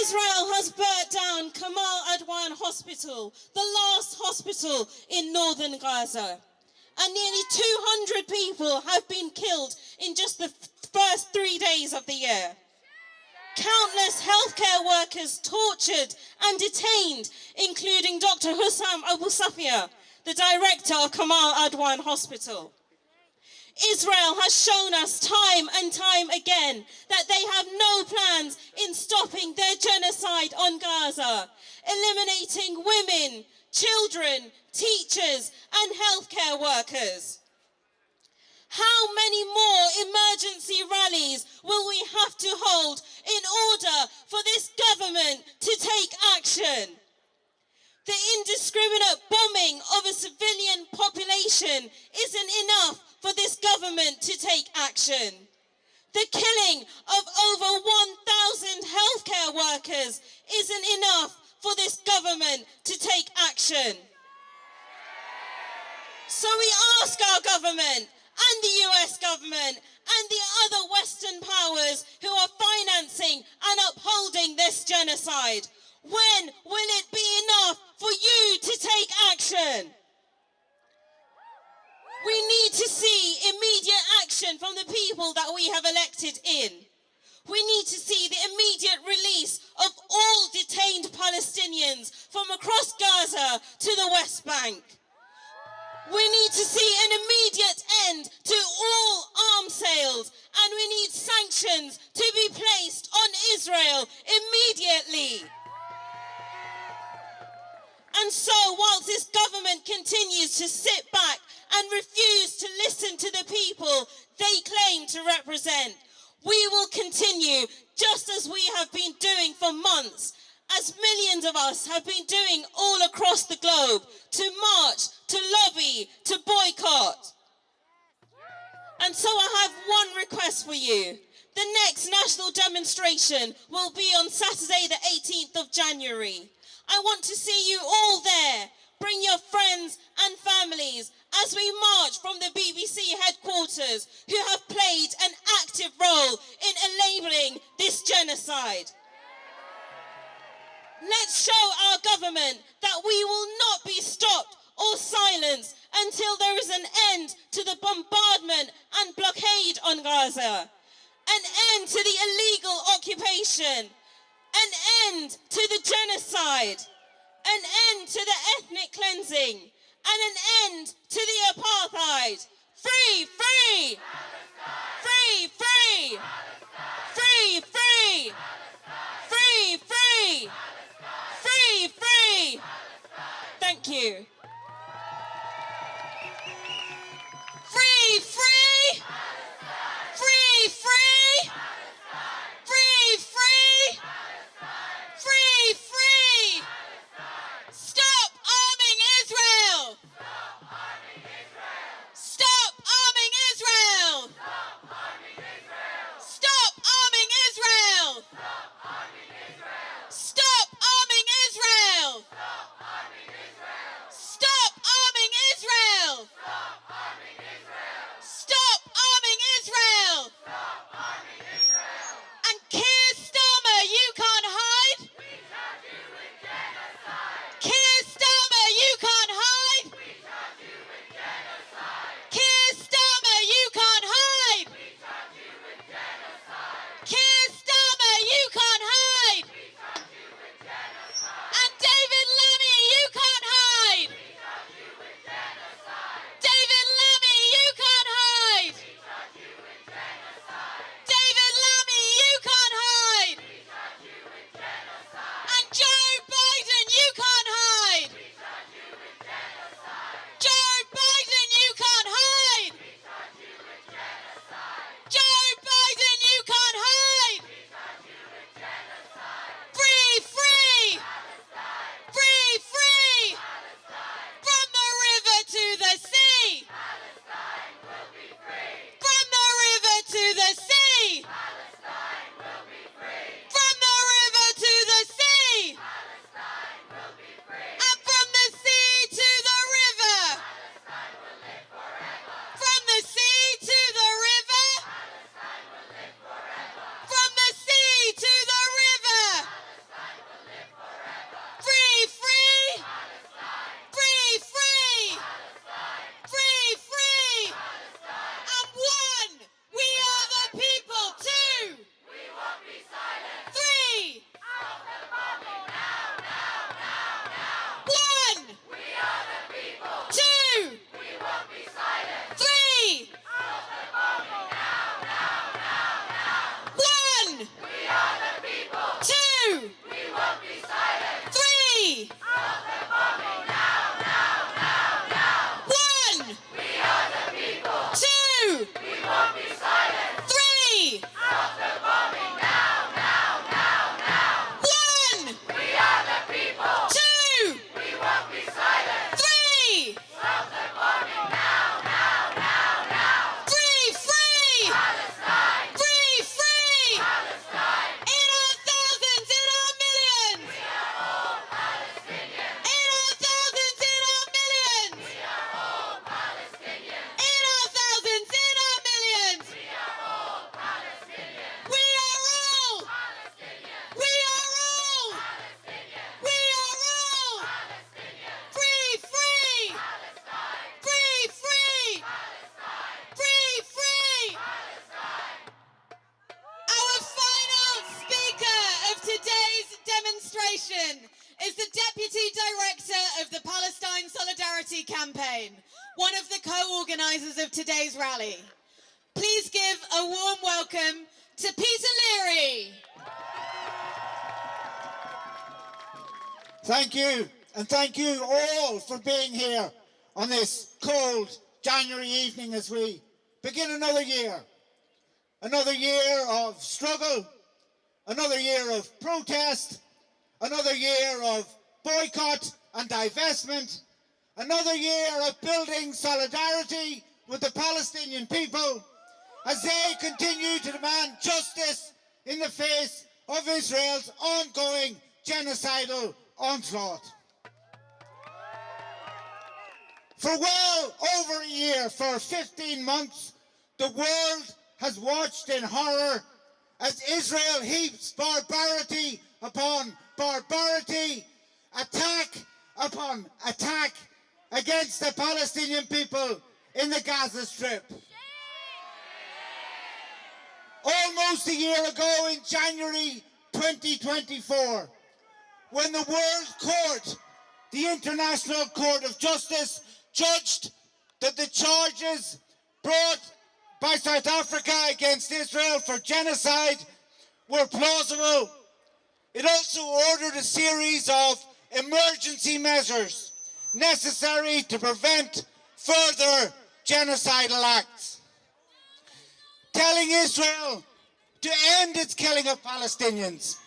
[SPEAKER 11] Israel has burnt down Kamal Adwan Hospital, the last hospital in northern Gaza. And nearly 200 people have been killed in just the first 3 days of the year. Countless healthcare workers tortured and detained, including Dr. Hossam Abu Safiyah, the director of Kamal Adwan Hospital. Israel has shown us time and time again that they have no plans in stopping their genocide on Gaza, eliminating women, children, teachers, and healthcare workers. How many more emergency rallies will we have to hold in order for this government to take action? The indiscriminate bombing of a civilian population isn't enough for this government to take action. The killing of over 1,000 healthcare workers isn't enough for this government to take action. So we ask our government and the US government and the other Western powers who are financing and upholding this genocide, when will it be enough for you to take action? We need to see immediate action from the people that we have elected in. We need to see the immediate release of all detained Palestinians from across Gaza to the West Bank. We need to see an immediate end to all arms sales, and we need sanctions to be placed on Israel immediately. And so, whilst this government continues to sit back and refuse to listen to the people they claim to represent, we will continue, just as we have been doing for months, as millions of us have been doing all across the globe, to march, to lobby, to boycott. And so I have one request for you. The next national demonstration will be on Saturday the 18th of January. I want to see you all there. Bring your friends and families as we march from the BBC headquarters, who have played an active role in enabling this genocide. Let's show our government that we will not be stopped or silenced until there is an end to the bombardment and blockade on Gaza, an end to the illegal occupation, an end to the genocide, an end to the ethnic cleansing, and an end to the apartheid. Free, free! Free, free! Free, free! Free, free! Free, free! Thank you. Free, free!
[SPEAKER 1] co-organisers of today's rally. Please give a warm welcome to Peter Leary.
[SPEAKER 12] Thank you, and thank you all for being here on this cold January evening as we begin another year. Another year of struggle, another year of protest, another year of boycott and divestment, another year of building solidarity with the Palestinian people as they continue to demand justice in the face of Israel's ongoing genocidal onslaught. For well over a year, for 15 months, the world has watched in horror as Israel heaps barbarity upon barbarity, attack upon attack against the Palestinian people in the Gaza Strip. Almost a year ago in January 2024, when the World Court, the International Court of Justice, judged that the charges brought by South Africa against Israel for genocide were plausible, it also ordered a series of emergency measures necessary to prevent further genocidal acts, telling Israel to end its killing of Palestinians,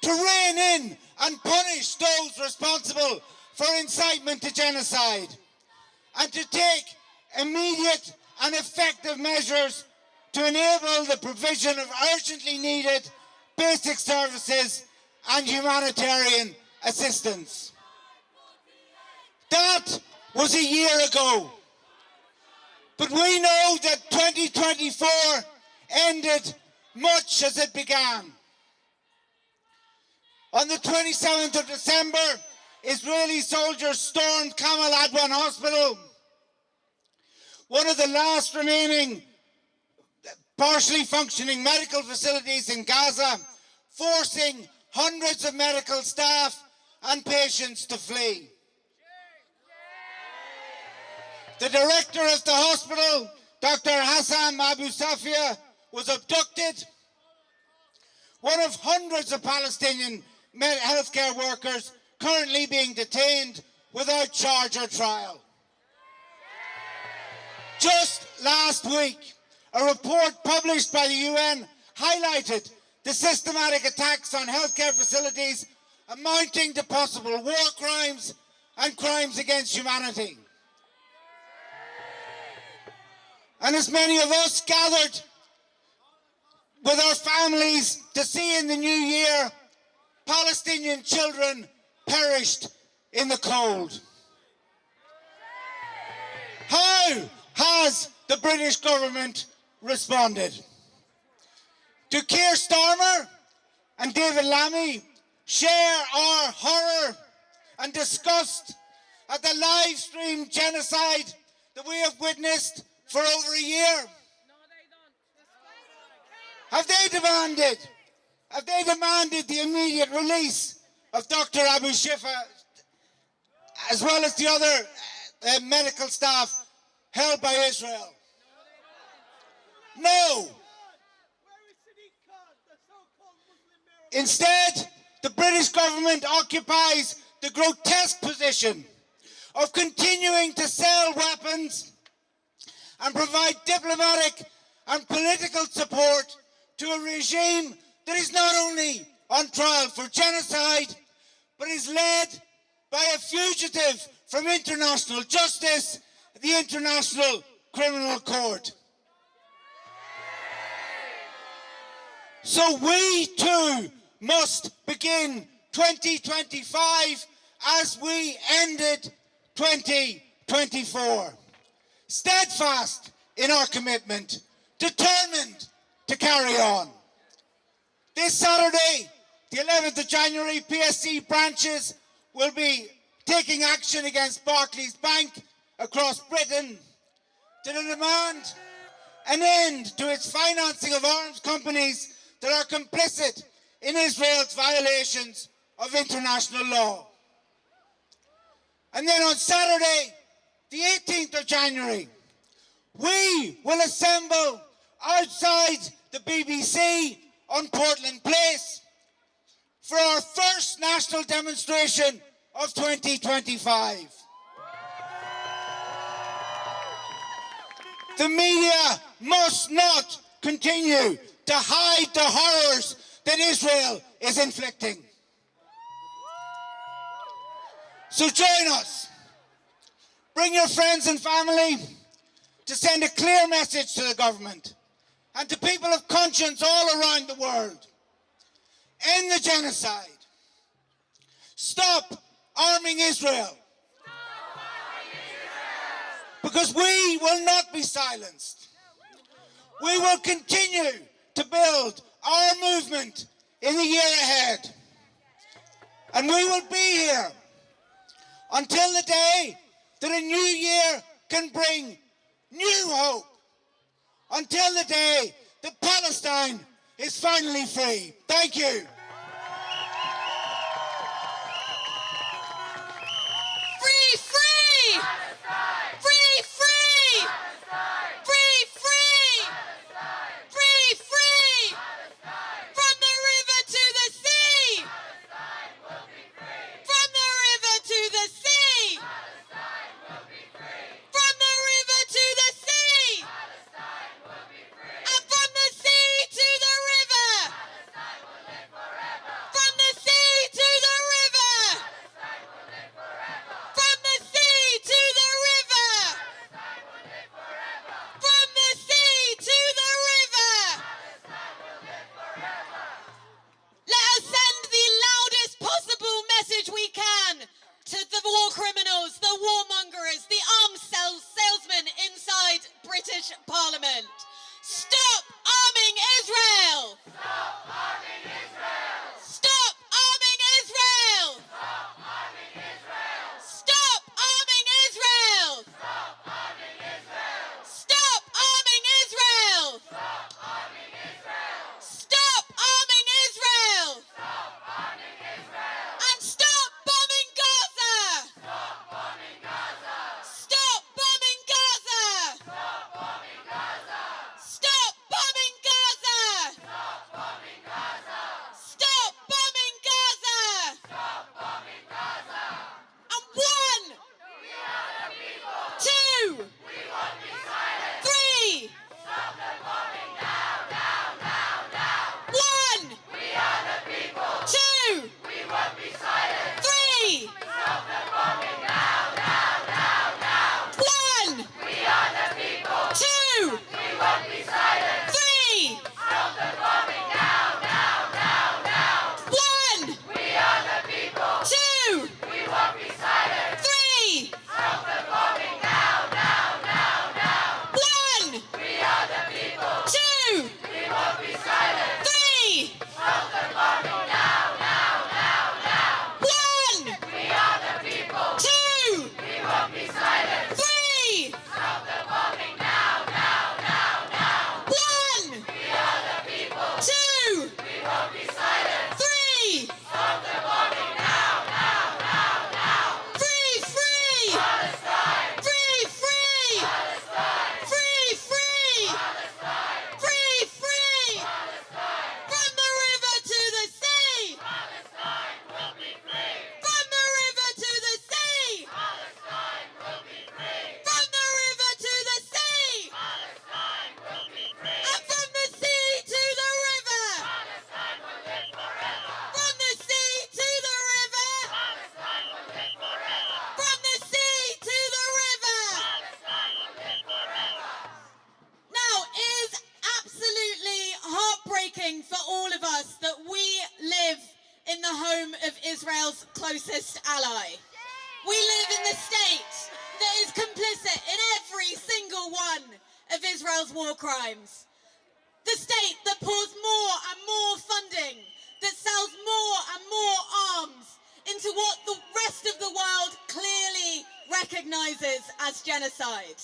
[SPEAKER 12] to rein in and punish those responsible for incitement to genocide, and to take immediate and effective measures to enable the provision of urgently needed basic services and humanitarian assistance. That was a year ago. But we know that 2024 ended much as it began. On the 27th of December, Israeli soldiers stormed Kamal Adwan Hospital, one of the last remaining partially functioning medical facilities in Gaza, forcing hundreds of medical staff and patients to flee. The director of the hospital, Dr. Hossam Abu Safiyah, was abducted. One of hundreds of Palestinian healthcare workers currently being detained without charge or trial. Just last week, a report published by the UN highlighted the systematic attacks on healthcare facilities amounting to possible war crimes and crimes against humanity. And as many of us gathered with our families to see in the new year, Palestinian children perished in the cold. How has the British government responded? Do Keir Starmer and David Lammy share our horror and disgust at the live stream genocide that we have witnessed for over a year? Have they demanded the immediate release of Dr. Abu Safiyah, as well as the other medical staff held by Israel? No. Instead, the British government occupies the grotesque position of continuing to sell weapons and provide diplomatic and political support to a regime that is not only on trial for genocide, but is led by a fugitive from international justice, the International Criminal Court. So we too must begin 2025 as we ended 2024. Steadfast in our commitment, determined to carry on. This Saturday, the 11th of January, PSC branches will be taking action against Barclays Bank across Britain to demand an end to its financing of arms companies that are complicit in Israel's violations of international law. And then on Saturday, the 18th of January, we will assemble outside the BBC on Portland Place for our first national demonstration of 2025. The media must not continue to hide the horrors that Israel is inflicting. So join us. Bring your friends and family to send a clear message to the government and to people of conscience all around the world. End the genocide. Stop arming Israel. Because we will not be silenced. We will continue to build our movement in the year ahead. And we will be here until the day that a new year can bring new hope. Until the day that Palestine is finally free. Thank you.
[SPEAKER 1] Free, free! Free, free! Free, free! Free, free! From the river to the sea! From the river to the sea! From the river to the sea! And from the sea to the river! From the sea to the river! From the sea to the river! From the sea to the river! Let us send the loudest possible message we can to the war criminals, the warmongers, the arms salesmen inside British Parliament. Stop arming Israel! Stop arming Israel! Stop arming Israel! Stop arming Israel! Stop arming Israel! Stop arming Israel! Stop arming Israel! Stop arming Israel! Stop arming Israel! Stop arming Israel! And stop bombing Gaza! Stop bombing Gaza! Stop bombing Gaza! Stop bombing Gaza! Stop bombing Gaza! Stop bombing Gaza! Stop bombing Gaza! Stop bombing Gaza! And one! We are the people! Two! We won't be silent! Three! Stop the bombing now, now, now, now! One! We are the people! Two! We won't be silent! Three! Stop the bombing now, now, now, now! One! We are the people! Two! We won't be silent! Three! Stop the bombing now, now, now, now! One! We are the people! Two! We won't be silent! Three! Stop the bombing now, now, now, now! One! We are the people! Two! We won't be silent! Three! Stop the bombing now, now, now, now! One! We are the people! Two! We won't be silent! Three! Stop the bombing now, now, now, now! One! We are the people! Two! We won't be silent! Three! Stop the bombing now, now, now, now! Free, free! Palestine! Free, free! Palestine! Free, free! Palestine! Free, free! Palestine! From the river to the sea! Palestine will be free! From the river to the sea! Palestine will be free! From the river to the sea! Palestine will be free! And from the sea to the river! Palestine will live forever! From the sea to the river! Palestine will live forever! From the sea to the river! Palestine will live forever! Now, it is absolutely heartbreaking for all of us that we live in the home of Israel's closest ally. We live in the state that is complicit in every single one of Israel's war crimes. The state that pours more and more funding, that sells more and more arms into what the rest of the world clearly recognizes as genocide.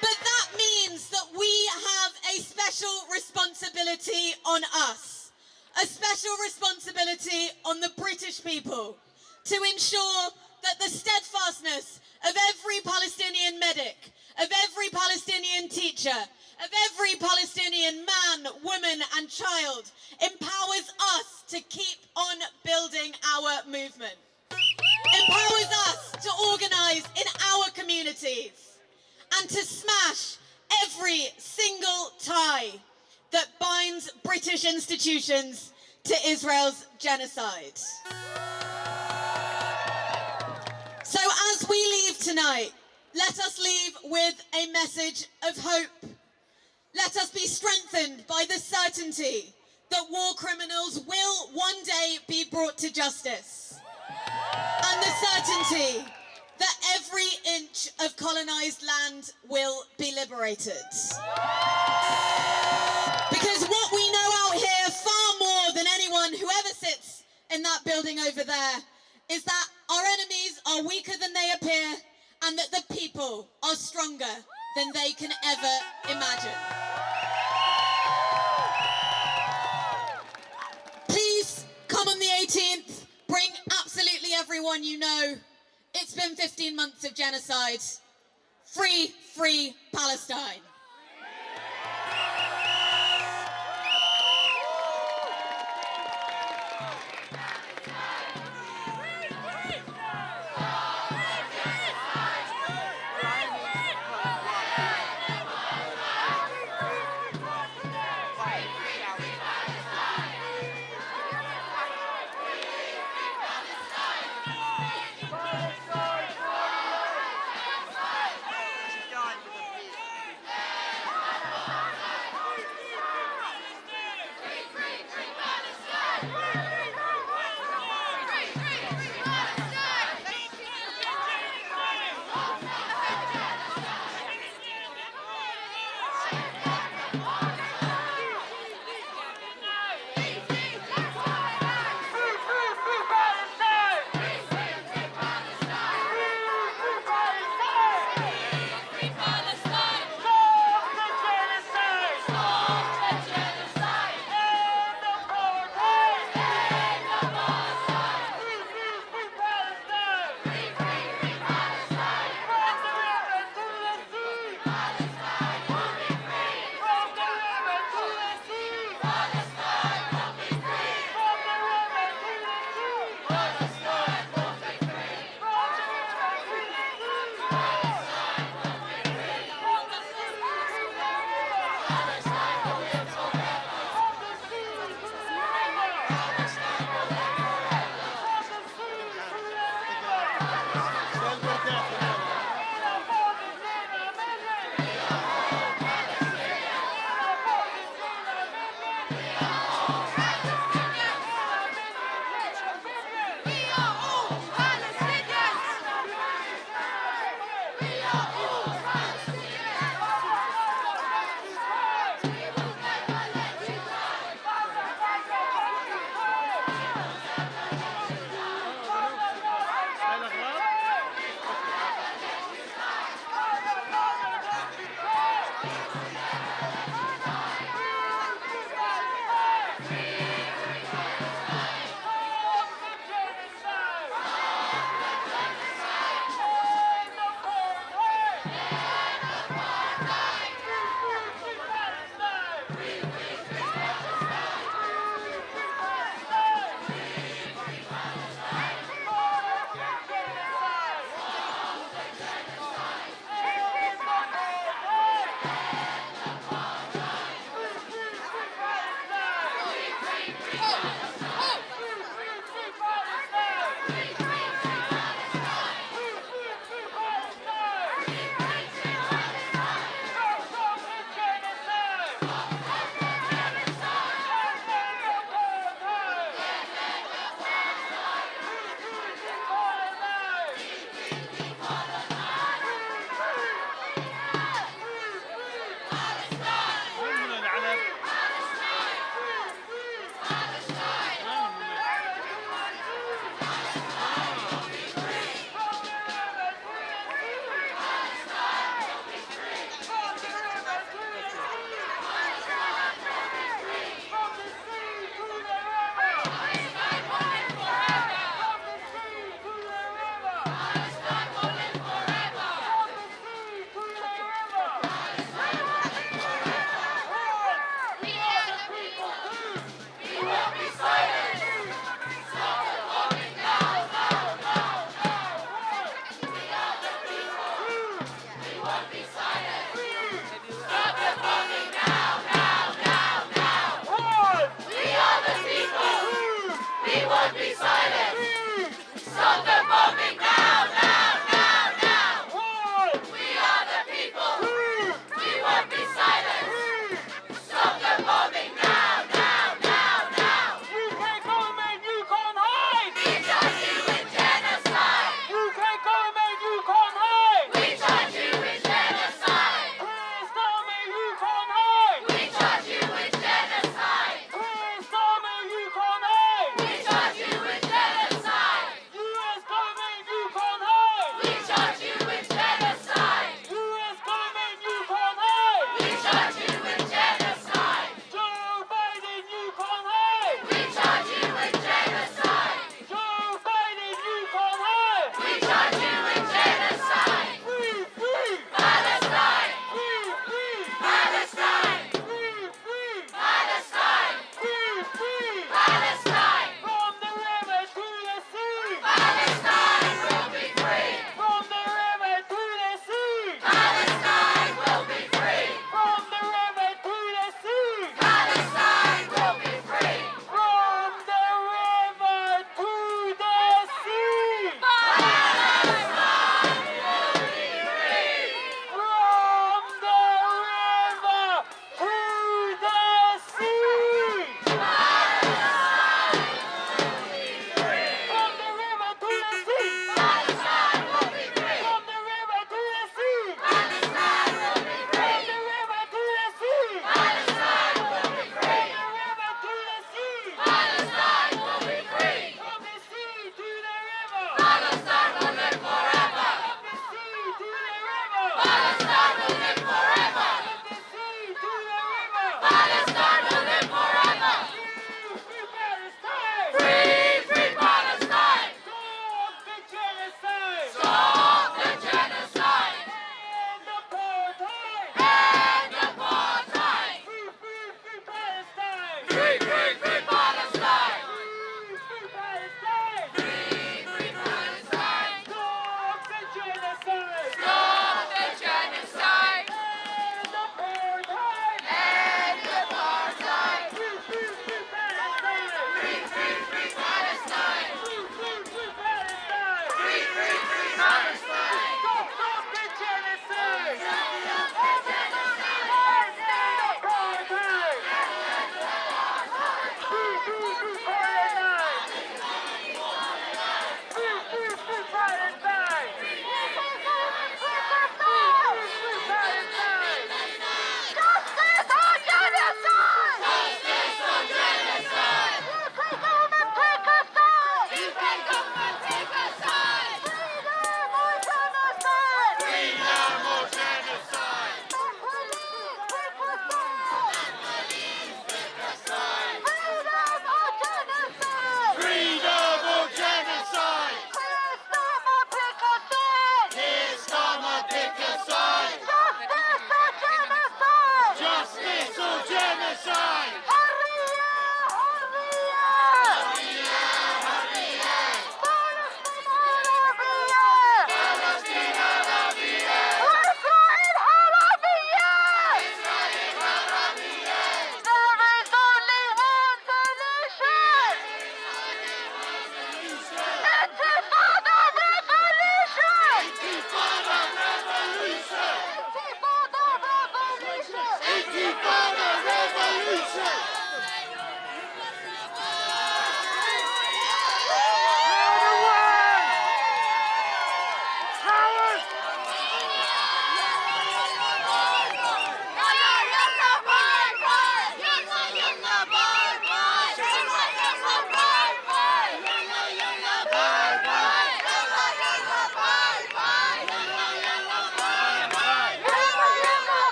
[SPEAKER 1] But that means that we have a special responsibility on us, a special responsibility on the British people to ensure that the steadfastness of every Palestinian medic, of every Palestinian Palestinian teacher, of every Palestinian man, woman and child, empowers us to keep on building our movement. Empowers us to organise in our communities and to smash every single tie that binds British institutions to Israel's genocide. So as we leave tonight, let us leave with a message of hope. Let us be strengthened by the certainty that war criminals will one day be brought to justice. And the certainty that every inch of colonised land will be liberated. Because what we know out here, far more than anyone who ever sits in that building over there, is that our enemies are weaker than they appear, and that the people are stronger than they can ever imagine. Please come on the 18th, bring absolutely everyone you know. It's been 15 months of genocide. Free, free Palestine.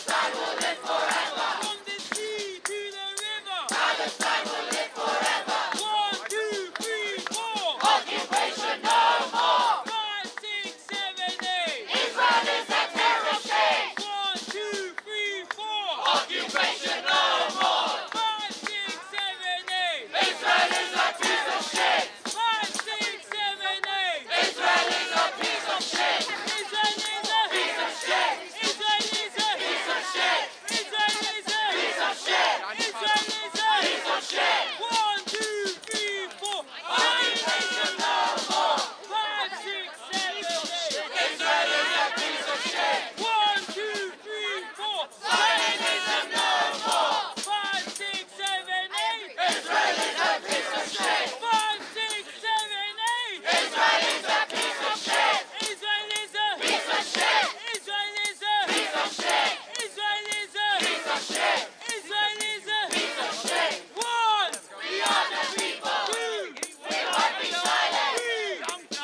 [SPEAKER 4] Palestine will live forever. From the sea to the river. Palestine will live forever. 1, 2, 3, 4. Occupation no more. 5, 6, 7, 8. Israel is a terror state. 1, 2, 3, 4. Occupation no more. 5, 6, 7, 8. Israel is a piece of shit. 5, 6, 7, 8. Israel is a piece of shit. Israel is a piece of shit. Israel is a piece of shit. Israel is a piece of shit. Israel is a piece of shit. 1, 2, 3, 4. Occupation no more. 5, 6, 7, 8. Israel is a piece of shit. 1, 2, 3, 4. Zionism no more. 5, 6, 7, 8. Israel is a piece of shit. 5, 6, 7, 8. Israel is a piece of shit. Israel is a piece of shit. Israel is a piece of shit. Israel is a piece of shit. Israel is a piece of shit. 1, we are the people. 2, we won't be silent. 3,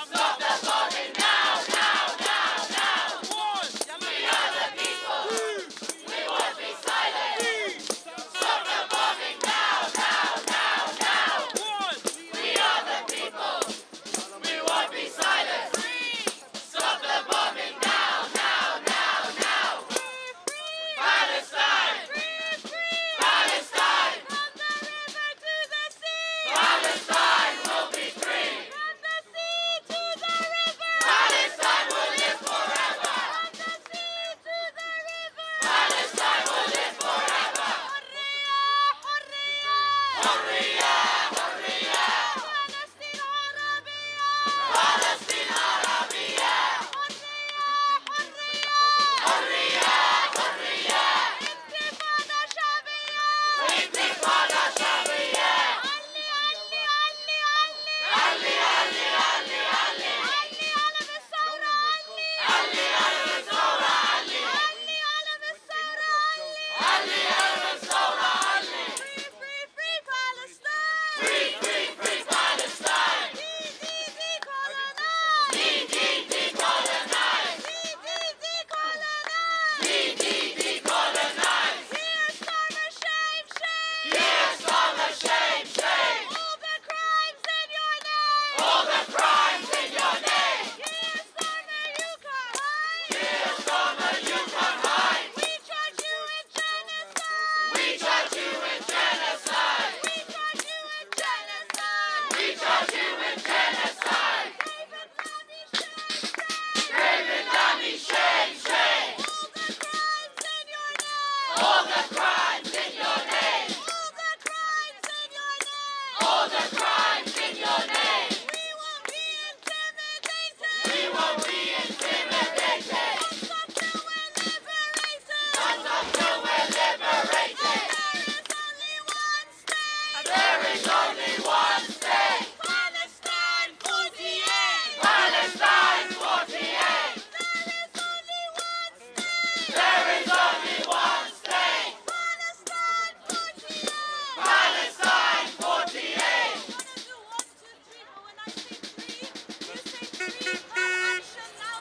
[SPEAKER 4] stop the bombing now, now, now, now. 1, we are the people. 2, we won't be silent. 3, stop the bombing now, now, now, now. 1, we are the people. We won't be silent. 3, stop the bombing now, now, now, now. Palestine! Palestine! From the river to the sea! Palestine will be free! From the sea to the river! Palestine will live forever! From the sea to the river! Palestine will live forever! حرية حرية فلسطين عربية فلسطين عربية حرية حرية انتفاضة شعبية انتفاضة شعبية علي علي علي علي علي علي علي علي علم الثورة علي علي علم الثورة علي علي علم الثورة علي علي